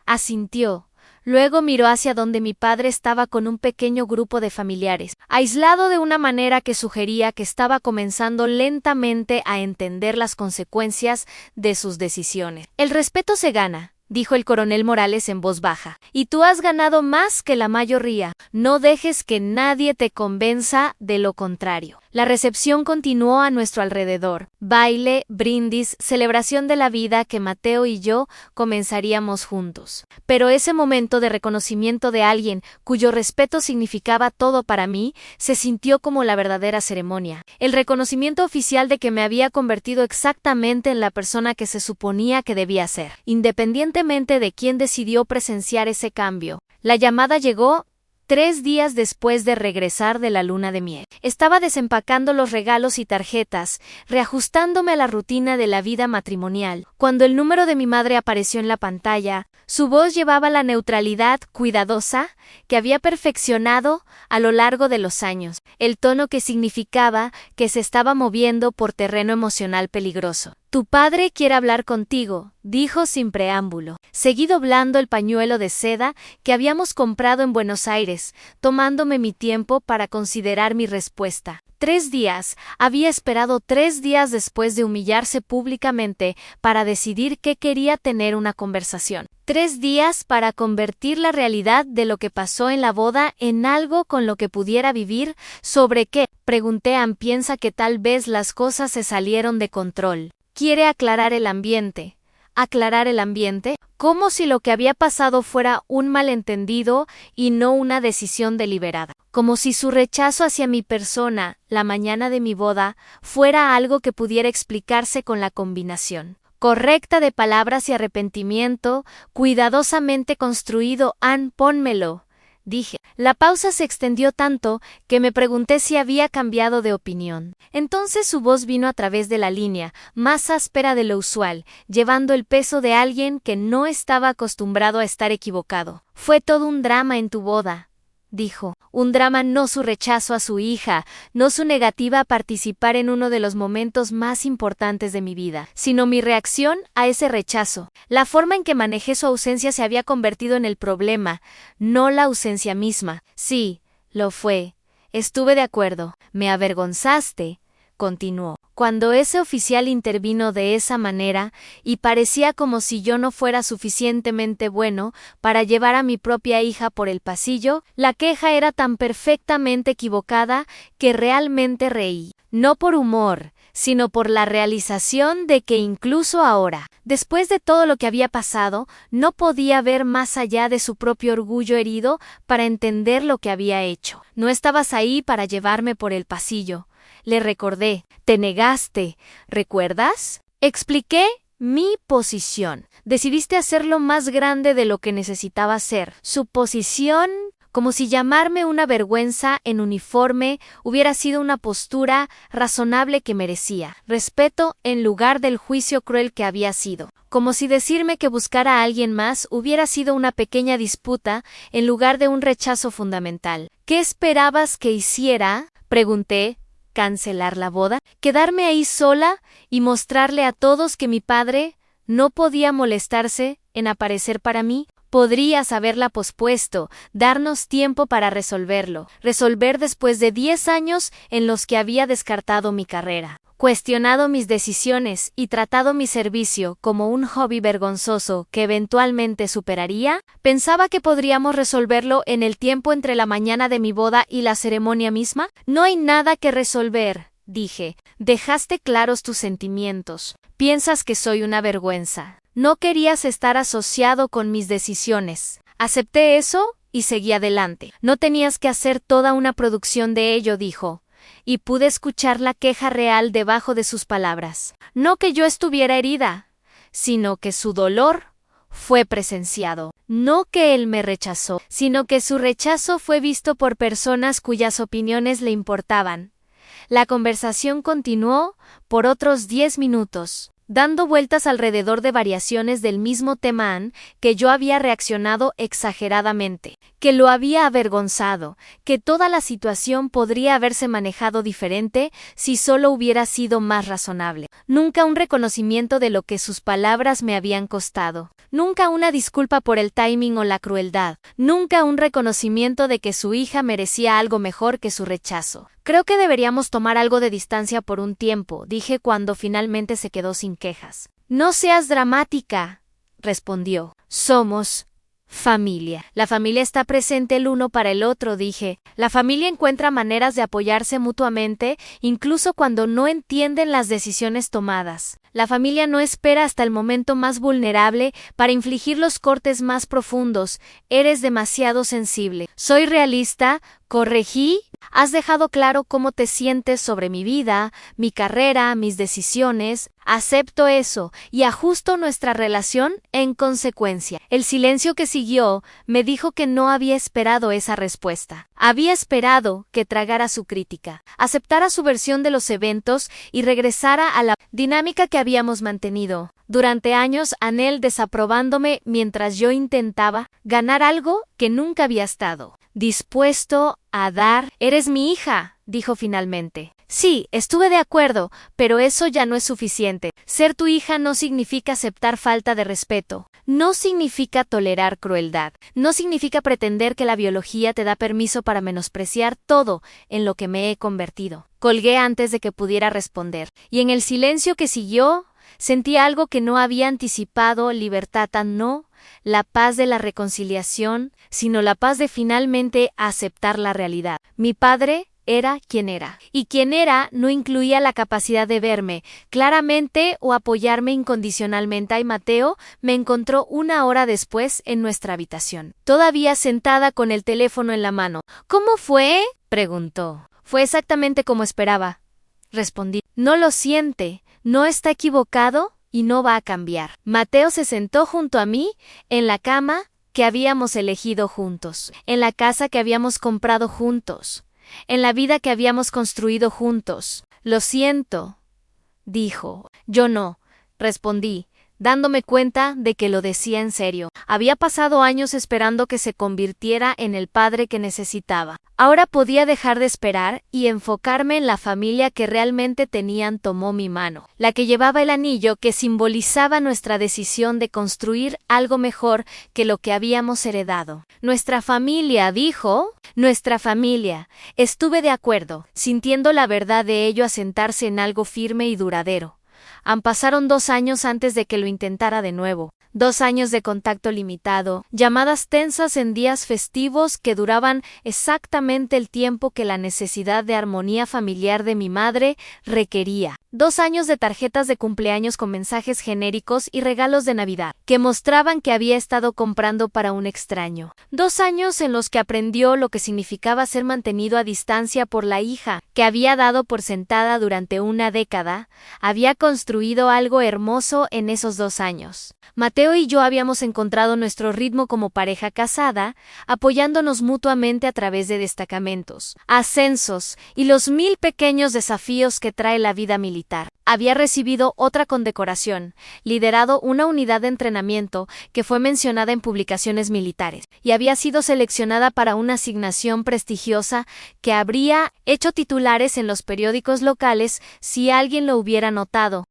Asintió. Luego miró hacia donde mi padre estaba con un pequeño grupo de familiares, aislado de una manera que sugería que estaba comenzando lentamente a entender las consecuencias de sus decisiones. El respeto se gana, dijo el coronel Morales en voz baja, y tú has ganado más que la mayoría. No dejes que nadie te convenza de lo contrario. La recepción continuó a nuestro alrededor. Baile, brindis, celebración de la vida que Mateo y yo comenzaríamos juntos. Pero ese momento de reconocimiento de alguien cuyo respeto significaba todo para mí, se sintió como la verdadera ceremonia. El reconocimiento oficial de que me había convertido exactamente en la persona que se suponía que debía ser. Independientemente de quién decidió presenciar ese cambio, la llamada llegó 3 días después de regresar de la luna de miel. Estaba desempacando los regalos y tarjetas, reajustándome a la rutina de la vida matrimonial, cuando el número de mi madre apareció en la pantalla. Su voz llevaba la neutralidad cuidadosa que había perfeccionado a lo largo de los años, el tono que significaba que se estaba moviendo por terreno emocional peligroso. Tu padre quiere hablar contigo, dijo sin preámbulo. Seguí doblando el pañuelo de seda que habíamos comprado en Buenos Aires, tomándome mi tiempo para considerar mi respuesta. 3 días, había esperado 3 días después de humillarse públicamente para decidir que quería tener una conversación. 3 días para convertir la realidad de lo que pasó en la boda en algo con lo que pudiera vivir. ¿Sobre qué? Pregunté. Piensa que tal vez las cosas se salieron de control. Quiere aclarar el ambiente. ¿Aclarar el ambiente? Como si lo que había pasado fuera un malentendido y no una decisión deliberada. Como si su rechazo hacia mi persona, la mañana de mi boda, fuera algo que pudiera explicarse con la combinación correcta de palabras y arrepentimiento, cuidadosamente construido. Pónmelo, dije. La pausa se extendió tanto que me pregunté si había cambiado de opinión. Entonces su voz vino a través de la línea, más áspera de lo usual, llevando el peso de alguien que no estaba acostumbrado a estar equivocado. Fue todo un drama en tu boda, dijo. Un drama, no su rechazo a su hija, no su negativa a participar en uno de los momentos más importantes de mi vida, sino mi reacción a ese rechazo. La forma en que manejé su ausencia se había convertido en el problema, no la ausencia misma. Sí, lo fue. Estuve de acuerdo. Me avergonzaste, continuó. Cuando ese oficial intervino de esa manera, y parecía como si yo no fuera suficientemente bueno para llevar a mi propia hija por el pasillo, la queja era tan perfectamente equivocada que realmente reí. No por humor, sino por la realización de que incluso ahora, después de todo lo que había pasado, no podía ver más allá de su propio orgullo herido para entender lo que había hecho. No estabas ahí para llevarme por el pasillo. Le recordé. Te negaste, ¿recuerdas? Expliqué mi posición. Decidiste hacerlo más grande de lo que necesitaba ser. Su posición, como si llamarme una vergüenza en uniforme hubiera sido una postura razonable que merecía respeto en lugar del juicio cruel que había sido, como si decirme que buscara a alguien más hubiera sido una pequeña disputa en lugar de un rechazo fundamental. ¿Qué esperabas que hiciera?, pregunté. ¿Cancelar la boda? ¿Quedarme ahí sola y mostrarle a todos que mi padre no podía molestarse en aparecer para mí? Podrías haberla pospuesto, darnos tiempo para resolver después de 10 años en los que había descartado mi carrera, cuestionado mis decisiones y tratado mi servicio como un hobby vergonzoso que eventualmente superaría. Pensaba que podríamos resolverlo en el tiempo entre la mañana de mi boda y la ceremonia misma. No hay nada que resolver, dije. Dejaste claros tus sentimientos. Piensas que soy una vergüenza. No querías estar asociado con mis decisiones. Acepté eso y seguí adelante. No tenías que hacer toda una producción de ello, dijo, y pude escuchar la queja real debajo de sus palabras. No que yo estuviera herida, sino que su dolor fue presenciado. No que él me rechazó, sino que su rechazo fue visto por personas cuyas opiniones le importaban. La conversación continuó por otros 10 minutos. Dando vueltas alrededor de variaciones del mismo tema que yo había reaccionado exageradamente, que lo había avergonzado, que toda la situación podría haberse manejado diferente si solo hubiera sido más razonable. Nunca un reconocimiento de lo que sus palabras me habían costado. Nunca una disculpa por el timing o la crueldad. Nunca un reconocimiento de que su hija merecía algo mejor que su rechazo. Creo que deberíamos tomar algo de distancia por un tiempo, dije cuando finalmente se quedó sin quejas. No seas dramática, respondió. Somos familia. La familia está presente el uno para el otro, dije. La familia encuentra maneras de apoyarse mutuamente, incluso cuando no entienden las decisiones tomadas. La familia no espera hasta el momento más vulnerable para infligir los cortes más profundos. Eres demasiado sensible. Soy realista, corregí. Has dejado claro cómo te sientes sobre mi vida, mi carrera, mis decisiones. Acepto eso y ajusto nuestra relación en consecuencia. El silencio que siguió me dijo que no había esperado esa respuesta. Había esperado que tragara su crítica, aceptara su versión de los eventos y regresara a la dinámica que habíamos mantenido durante años, Anel desaprobándome mientras yo intentaba ganar algo que nunca había estado dispuesto a dar. Eres mi hija, dijo finalmente. Sí, estuve de acuerdo, pero eso ya no es suficiente. Ser tu hija no significa aceptar falta de respeto. No significa tolerar crueldad. No significa pretender que la biología te da permiso para menospreciar todo en lo que me he convertido. Colgué antes de que pudiera responder, y en el silencio que siguió, sentí algo que no había anticipado, libertad no, la paz de la reconciliación, sino la paz de finalmente aceptar la realidad. Mi padre era quien era, y quien era no incluía la capacidad de verme claramente o apoyarme incondicionalmente. Y Mateo me encontró 1 hora después en nuestra habitación, todavía sentada con el teléfono en la mano. ¿Cómo fue?, preguntó. Fue exactamente como esperaba, respondí. ¿No lo siente? ¿No está equivocado? Y no va a cambiar. Mateo se sentó junto a mí, en la cama que habíamos elegido juntos, en la casa que habíamos comprado juntos, en la vida que habíamos construido juntos. Lo siento, dijo. Yo no, respondí, dándome cuenta de que lo decía en serio. Había pasado años esperando que se convirtiera en el padre que necesitaba. Ahora podía dejar de esperar y enfocarme en la familia que realmente tenían. Tomó mi mano, la que llevaba el anillo que simbolizaba nuestra decisión de construir algo mejor que lo que habíamos heredado. Nuestra familia, dijo. Nuestra familia. Estuve de acuerdo, sintiendo la verdad de ello asentarse en algo firme y duradero. Pasaron 2 años antes de que lo intentara de nuevo. 2 años de contacto limitado, llamadas tensas en días festivos que duraban exactamente el tiempo que la necesidad de armonía familiar de mi madre requería. 2 años de tarjetas de cumpleaños con mensajes genéricos y regalos de Navidad, que mostraban que había estado comprando para un extraño. 2 años en los que aprendió lo que significaba ser mantenido a distancia por la hija, que había dado por sentada durante una década. Había construido algo hermoso en esos 2 años. Mateo y yo habíamos encontrado nuestro ritmo como pareja casada, apoyándonos mutuamente a través de destacamentos, ascensos y los 1000 pequeños desafíos que trae la vida militar. Había recibido otra condecoración, liderado una unidad de entrenamiento que fue mencionada en publicaciones militares, y había sido seleccionada para una asignación prestigiosa que habría hecho titulares en los periódicos locales si alguien lo hubiera notado.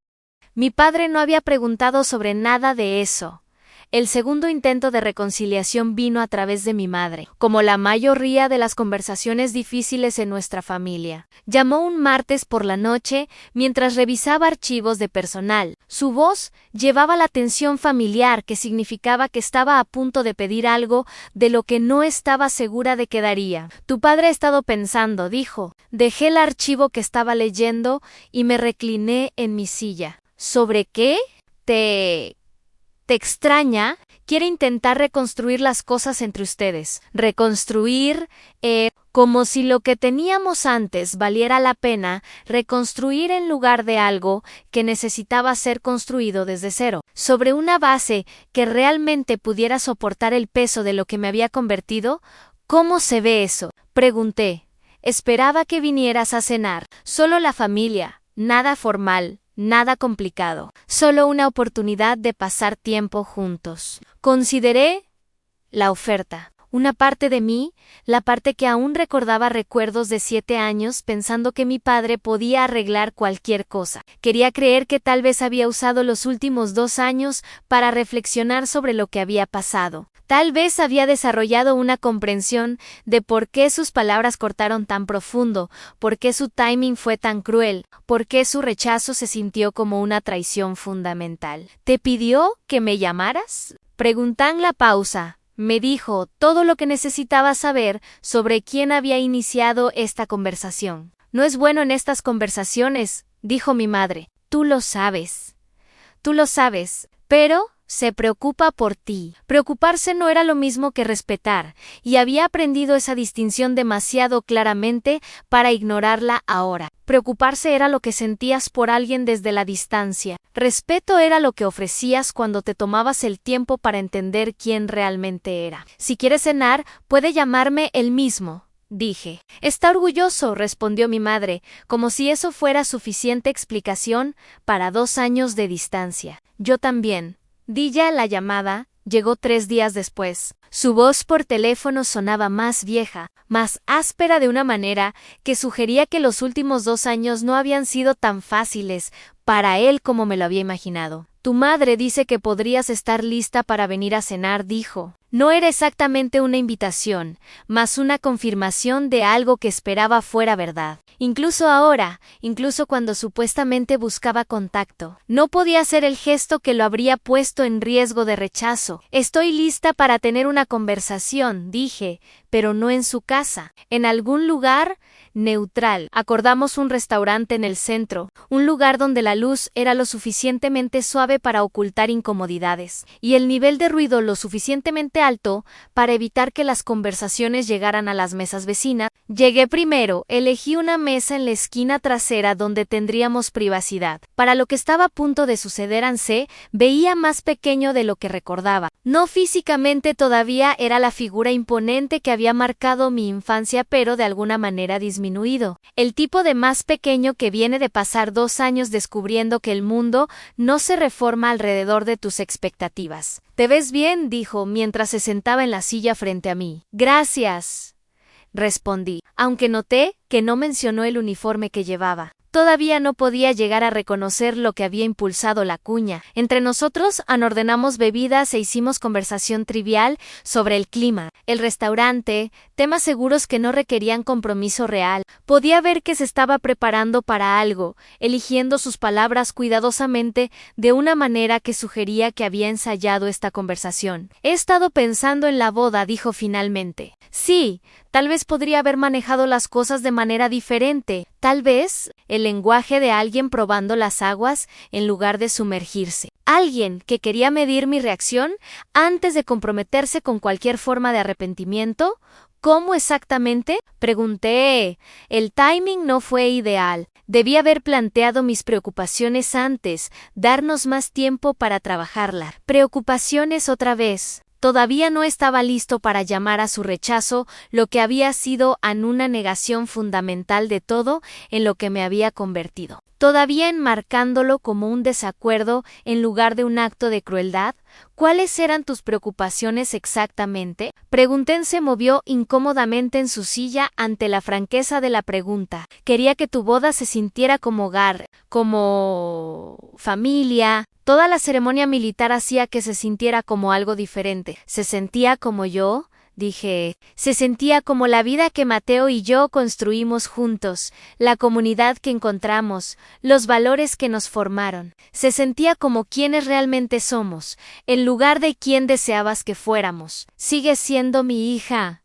Mi padre no había preguntado sobre nada de eso. El segundo intento de reconciliación vino a través de mi madre, como la mayoría de las conversaciones difíciles en nuestra familia. Llamó un martes por la noche mientras revisaba archivos de personal. Su voz llevaba la tensión familiar que significaba que estaba a punto de pedir algo de lo que no estaba segura de que daría. Tu padre ha estado pensando, dijo. Dejé el archivo que estaba leyendo y me recliné en mi silla. ¿Sobre qué? ¿Te extraña? Quiere intentar reconstruir las cosas entre ustedes. Reconstruir, como si lo que teníamos antes valiera la pena, reconstruir en lugar de algo que necesitaba ser construido desde cero, sobre una base que realmente pudiera soportar el peso de lo que me había convertido. ¿Cómo se ve eso?, pregunté. Esperaba que vinieras a cenar. Solo la familia, nada formal. Nada complicado, solo una oportunidad de pasar tiempo juntos. Consideré la oferta. Una parte de mí, la parte que aún recordaba recuerdos de 7 años pensando que mi padre podía arreglar cualquier cosa. Quería creer que tal vez había usado los últimos 2 años para reflexionar sobre lo que había pasado. Tal vez había desarrollado una comprensión de por qué sus palabras cortaron tan profundo, por qué su timing fue tan cruel, por qué su rechazo se sintió como una traición fundamental. ¿Te pidió que me llamaras?, pregunté en la pausa. Me dijo todo lo que necesitaba saber sobre quién había iniciado esta conversación. No es bueno en estas conversaciones, dijo mi madre. Tú lo sabes. Tú lo sabes, pero se preocupa por ti. Preocuparse no era lo mismo que respetar, y había aprendido esa distinción demasiado claramente para ignorarla ahora. Preocuparse era lo que sentías por alguien desde la distancia. Respeto era lo que ofrecías cuando te tomabas el tiempo para entender quién realmente era. Si quieres cenar, puede llamarme él mismo, dije. Está orgulloso, respondió mi madre, como si eso fuera suficiente explicación para 2 años de distancia. Yo también. Di ya la llamada. Llegó 3 días después. Su voz por teléfono sonaba más vieja, más áspera de una manera que sugería que los últimos 2 años no habían sido tan fáciles para él como me lo había imaginado. Tu madre dice que podrías estar lista para venir a cenar, dijo. No era exactamente una invitación, más una confirmación de algo que esperaba fuera verdad. Incluso ahora, incluso cuando supuestamente buscaba contacto, no podía hacer el gesto que lo habría puesto en riesgo de rechazo. Estoy lista para tener una conversación, dije, pero no en su casa, en algún lugar neutral. Acordamos un restaurante en el centro, un lugar donde la luz era lo suficientemente suave para ocultar incomodidades, y el nivel de ruido lo suficientemente alto para evitar que las conversaciones llegaran a las mesas vecinas. Llegué primero, elegí una mesa en la esquina trasera donde tendríamos privacidad. Para lo que estaba a punto de suceder, Anse veía más pequeño de lo que recordaba. No físicamente todavía era la figura imponente que había marcado mi infancia, pero de alguna manera disminuido. El tipo de más pequeño que viene de pasar 2 años descubriendo que el mundo no se reforma alrededor de tus expectativas. «Te ves bien», dijo, mientras se sentaba en la silla frente a mí. «Gracias», respondí, aunque noté que no mencionó el uniforme que llevaba. Todavía no podía llegar a reconocer lo que había impulsado la cuña. Entre nosotros anordenamos bebidas e hicimos conversación trivial sobre el clima, el restaurante, temas seguros que no requerían compromiso real. Podía ver que se estaba preparando para algo, eligiendo sus palabras cuidadosamente de una manera que sugería que había ensayado esta conversación. He estado pensando en la boda, dijo finalmente. Sí, tal vez podría haber manejado las cosas de manera diferente. Tal vez el lenguaje de alguien probando las aguas en lugar de sumergirse. Alguien que quería medir mi reacción antes de comprometerse con cualquier forma de arrepentimiento. ¿Cómo exactamente? Pregunté. El timing no fue ideal. Debí haber planteado mis preocupaciones antes, darnos más tiempo para trabajarlas. Preocupaciones otra vez. Todavía no estaba listo para llamar a su rechazo lo que había sido una negación fundamental de todo en lo que me había convertido. Todavía enmarcándolo como un desacuerdo en lugar de un acto de crueldad. ¿Cuáles eran tus preocupaciones exactamente? Pregunté. Se movió incómodamente en su silla ante la franqueza de la pregunta. Quería que tu boda se sintiera como hogar, como familia. Toda la ceremonia militar hacía que se sintiera como algo diferente. ¿Se sentía como yo? Dije. Se sentía como la vida que Mateo y yo construimos juntos, la comunidad que encontramos, los valores que nos formaron. Se sentía como quienes realmente somos, en lugar de quien deseabas que fuéramos. Sigues siendo mi hija,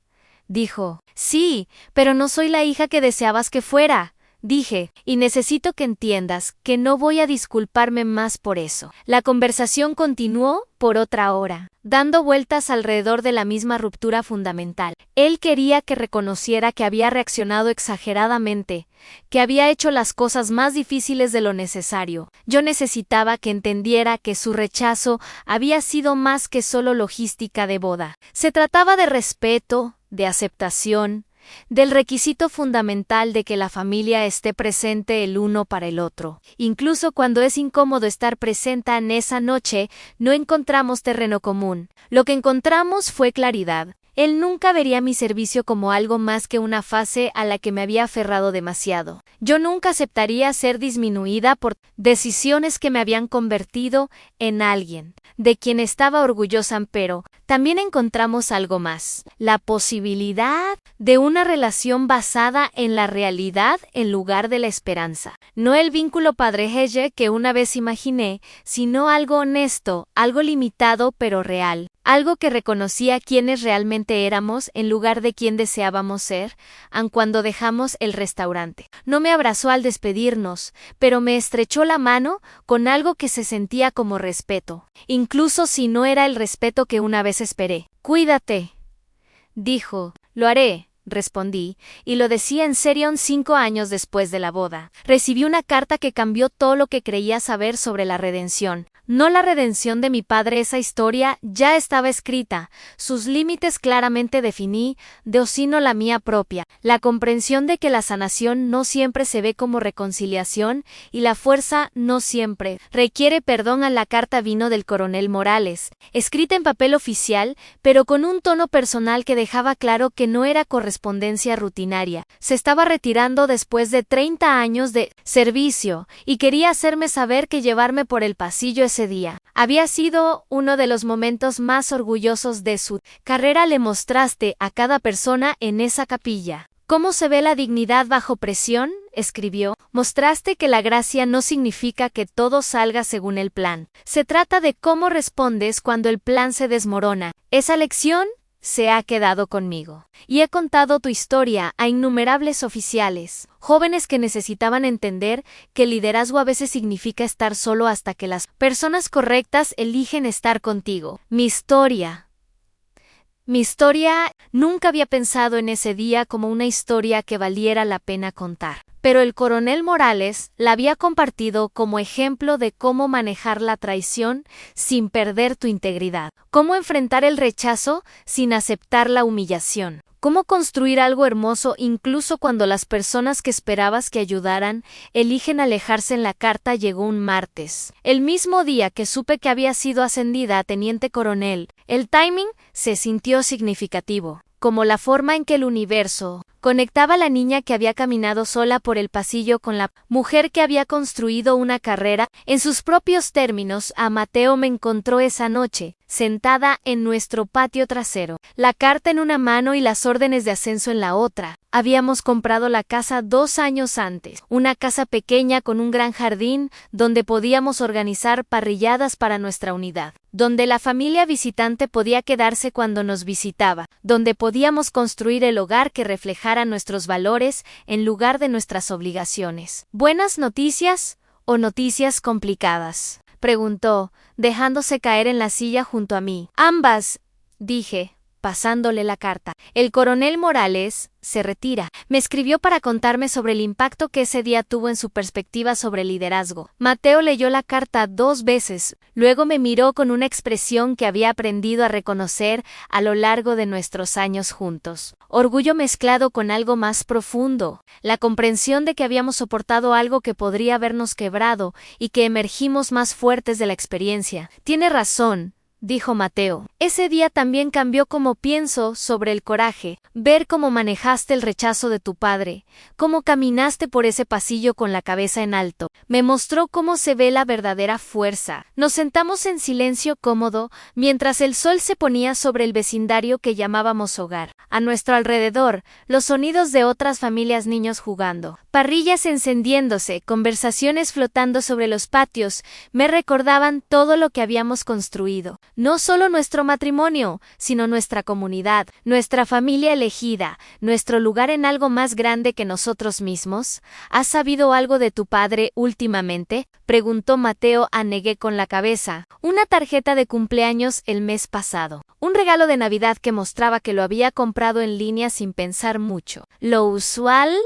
dijo. Sí, pero no soy la hija que deseabas que fuera. Dije, y necesito que entiendas que no voy a disculparme más por eso. La conversación continuó por otra hora, dando vueltas alrededor de la misma ruptura fundamental. Él quería que reconociera que había reaccionado exageradamente, que había hecho las cosas más difíciles de lo necesario. Yo necesitaba que entendiera que su rechazo había sido más que solo logística de boda. Se trataba de respeto, de aceptación, del requisito fundamental de que la familia esté presente el uno para el otro. Incluso cuando es incómodo estar presente en esa noche, no encontramos terreno común. Lo que encontramos fue claridad. Él nunca vería mi servicio como algo más que una fase a la que me había aferrado demasiado. Yo nunca aceptaría ser disminuida por decisiones que me habían convertido en alguien de quien estaba orgullosa, pero también encontramos algo más: la posibilidad de una relación basada en la realidad en lugar de la esperanza. No el vínculo padre-hije que una vez imaginé, sino algo honesto, algo limitado pero real. Algo que reconocía quiénes realmente éramos en lugar de quién deseábamos ser, aun cuando dejamos el restaurante. No me abrazó al despedirnos, pero me estrechó la mano con algo que se sentía como respeto, incluso si no era el respeto que una vez esperé. Cuídate, dijo. Lo haré, respondí, y lo decía en serio 5 años después de la boda. Recibí una carta que cambió todo lo que creía saber sobre la redención. No la redención de mi padre, esa historia ya estaba escrita, sus límites claramente definí, sino la mía propia, la comprensión de que la sanación no siempre se ve como reconciliación y la fuerza no siempre requiere perdón. La carta vino del coronel Morales, escrita en papel oficial, pero con un tono personal que dejaba claro que no era correspondencia rutinaria. Se estaba retirando después de 30 años de servicio y quería hacerme saber que llevarme por el pasillo ese día había sido uno de los momentos más orgullosos de su carrera. Le mostraste a cada persona en esa capilla cómo se ve la dignidad bajo presión, escribió. Mostraste que la gracia no significa que todo salga según el plan. Se trata de cómo respondes cuando el plan se desmorona. Esa lección se ha quedado conmigo. Y he contado tu historia a innumerables oficiales, jóvenes que necesitaban entender que el liderazgo a veces significa estar solo hasta que las personas correctas eligen estar contigo. Mi historia, nunca había pensado en ese día como una historia que valiera la pena contar. Pero el coronel Morales la había compartido como ejemplo de cómo manejar la traición sin perder tu integridad, cómo enfrentar el rechazo sin aceptar la humillación, cómo construir algo hermoso incluso cuando las personas que esperabas que ayudaran eligen alejarse. La carta llegó un martes, el mismo día que supe que había sido ascendida a teniente coronel. El timing se sintió significativo, como la forma en que el universo conectaba a la niña que había caminado sola por el pasillo con la mujer que había construido una carrera en sus propios términos. A Mateo me encontró esa noche, sentada en nuestro patio trasero, la carta en una mano y las órdenes de ascenso en la otra. Habíamos comprado la casa 2 años antes, una casa pequeña con un gran jardín donde podíamos organizar parrilladas para nuestra unidad, donde la familia visitante podía quedarse cuando nos visitaba, donde podíamos construir el hogar que reflejara nuestros valores en lugar de nuestras obligaciones. ¿Buenas noticias o noticias complicadas?, preguntó, dejándose caer en la silla junto a mí. Ambas, dije, pasándole la carta. El coronel Morales se retira. Me escribió para contarme sobre el impacto que ese día tuvo en su perspectiva sobre el liderazgo. Mateo leyó la carta 2 veces, luego me miró con una expresión que había aprendido a reconocer a lo largo de nuestros años juntos. Orgullo mezclado con algo más profundo, la comprensión de que habíamos soportado algo que podría habernos quebrado y que emergimos más fuertes de la experiencia. Tiene razón, dijo Mateo. Ese día también cambió cómo pienso sobre el coraje, ver cómo manejaste el rechazo de tu padre, cómo caminaste por ese pasillo con la cabeza en alto. Me mostró cómo se ve la verdadera fuerza. Nos sentamos en silencio cómodo mientras el sol se ponía sobre el vecindario que llamábamos hogar. A nuestro alrededor, los sonidos de otras familias, niños jugando, parrillas encendiéndose, conversaciones flotando sobre los patios, me recordaban todo lo que habíamos construido. No solo nuestro matrimonio, sino nuestra comunidad, nuestra familia elegida, nuestro lugar en algo más grande que nosotros mismos. ¿Has sabido algo de tu padre últimamente?, preguntó Mateo. Negué con la cabeza. Una tarjeta de cumpleaños el mes pasado. Un regalo de Navidad que mostraba que lo había comprado en línea sin pensar mucho. Lo usual.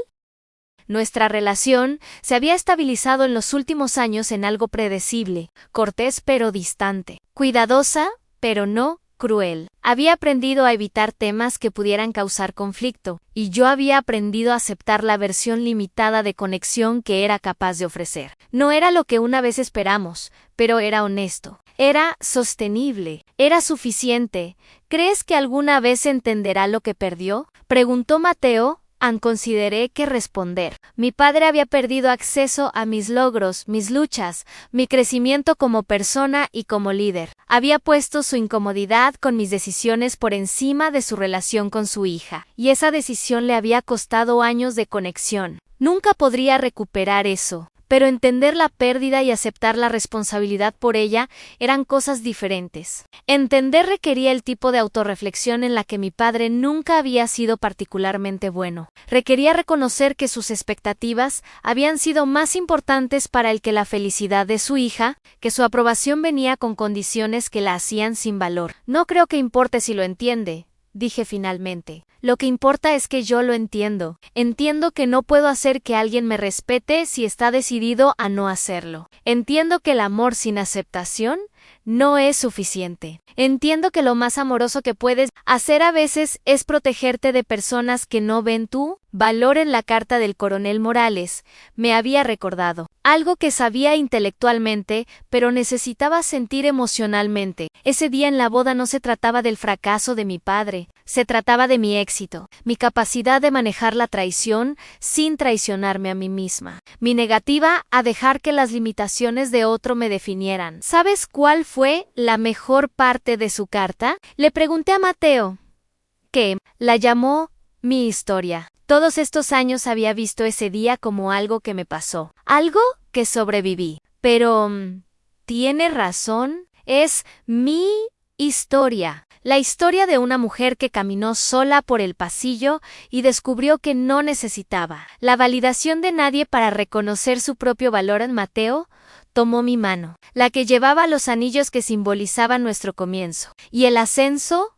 Nuestra relación se había estabilizado en los últimos años en algo predecible, cortés pero distante, cuidadosa, pero no cruel. Había aprendido a evitar temas que pudieran causar conflicto, y yo había aprendido a aceptar la versión limitada de conexión que era capaz de ofrecer. No era lo que una vez esperamos, pero era honesto. Era sostenible. Era suficiente. ¿Crees que alguna vez entenderá lo que perdió?, preguntó Mateo. Consideré que responder. Mi padre había perdido acceso a mis logros, mis luchas, mi crecimiento como persona y como líder. Había puesto su incomodidad con mis decisiones por encima de su relación con su hija, y esa decisión le había costado años de conexión. Nunca podría recuperar eso. Pero entender la pérdida y aceptar la responsabilidad por ella eran cosas diferentes. Entender requería el tipo de autorreflexión en la que mi padre nunca había sido particularmente bueno. Requería reconocer que sus expectativas habían sido más importantes para él que la felicidad de su hija, que su aprobación venía con condiciones que la hacían sin valor. No creo que importe si lo entiende, dije finalmente. Lo que importa es que yo lo entiendo. Entiendo que no puedo hacer que alguien me respete si está decidido a no hacerlo. Entiendo que el amor sin aceptación no es suficiente. Entiendo que lo más amoroso que puedes hacer a veces es protegerte de personas que no ven tu valor. En la carta del coronel Morales me había recordado algo que sabía intelectualmente, pero necesitaba sentir emocionalmente. Ese día en la boda no se trataba del fracaso de mi padre, se trataba de mi éxito, mi capacidad de manejar la traición sin traicionarme a mí misma, mi negativa a dejar que las limitaciones de otro me definieran. ¿Sabes cuál fue la mejor parte de su carta?, le pregunté a Mateo, que la llamó mi historia. Todos estos años había visto ese día como algo que me pasó, algo que sobreviví. Pero, tiene razón, es mi historia. La historia de una mujer que caminó sola por el pasillo y descubrió que no necesitaba la validación de nadie para reconocer su propio valor. En Mateo tomó mi mano, la que llevaba los anillos que simbolizaban nuestro comienzo. ¿Y el ascenso?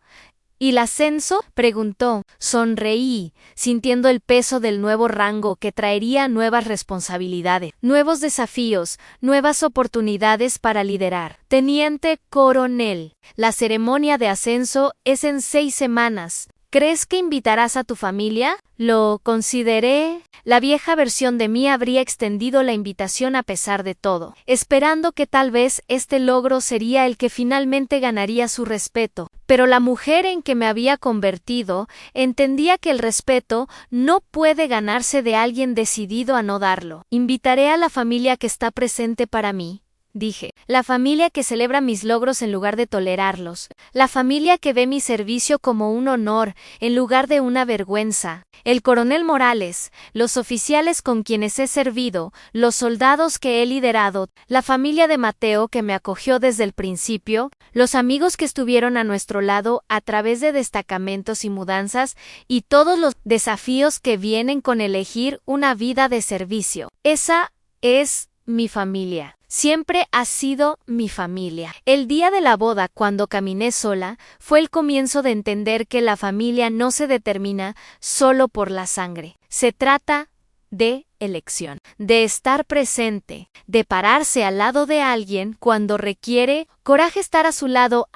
¿Y el ascenso?, preguntó. Sonreí, sintiendo el peso del nuevo rango que traería nuevas responsabilidades, nuevos desafíos, nuevas oportunidades para liderar. Teniente coronel, la ceremonia de ascenso es en 6 semanas. ¿Crees que invitarás a tu familia? Lo consideré. La vieja versión de mí habría extendido la invitación a pesar de todo, esperando que tal vez este logro sería el que finalmente ganaría su respeto. Pero la mujer en que me había convertido entendía que el respeto no puede ganarse de alguien decidido a no darlo. Invitaré a la familia que está presente para mí, dije. La familia que celebra mis logros en lugar de tolerarlos. La familia que ve mi servicio como un honor en lugar de una vergüenza. El coronel Morales, los oficiales con quienes he servido, los soldados que he liderado, la familia de Mateo que me acogió desde el principio, los amigos que estuvieron a nuestro lado a través de destacamentos y mudanzas, y todos los desafíos que vienen con elegir una vida de servicio. Esa es mi familia. Siempre ha sido mi familia. El día de la boda, cuando caminé sola, fue el comienzo de entender que la familia no se determina solo por la sangre. Se trata de elección, de estar presente, de pararse al lado de alguien cuando requiere coraje estar a su lado.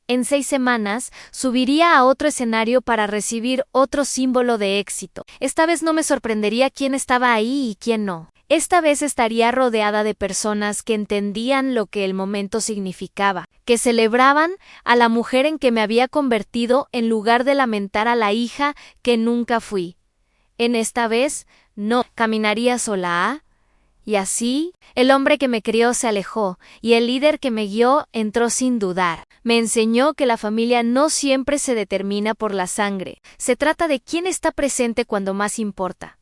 En 6 semanas, subiría a otro escenario para recibir otro símbolo de éxito. Esta vez no me sorprendería quién estaba ahí y quién no. Esta vez estaría rodeada de personas que entendían lo que el momento significaba, que celebraban a la mujer en que me había convertido en lugar de lamentar a la hija que nunca fui. En esta vez, no caminaría sola, Y así, el hombre que me crió se alejó, y el líder que me guió entró sin dudar. Me enseñó que la familia no siempre se determina por la sangre, se trata de quién está presente cuando más importa.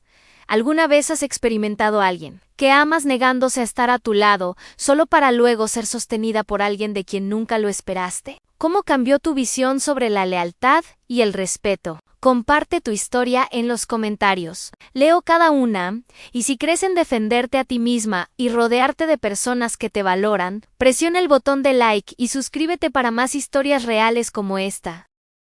¿Alguna vez has experimentado a alguien que amas negándose a estar a tu lado, solo para luego ser sostenida por alguien de quien nunca lo esperaste? ¿Cómo cambió tu visión sobre la lealtad y el respeto? Comparte tu historia en los comentarios. Leo cada una, y si crees en defenderte a ti misma y rodearte de personas que te valoran, presiona el botón de like y suscríbete para más historias reales como esta.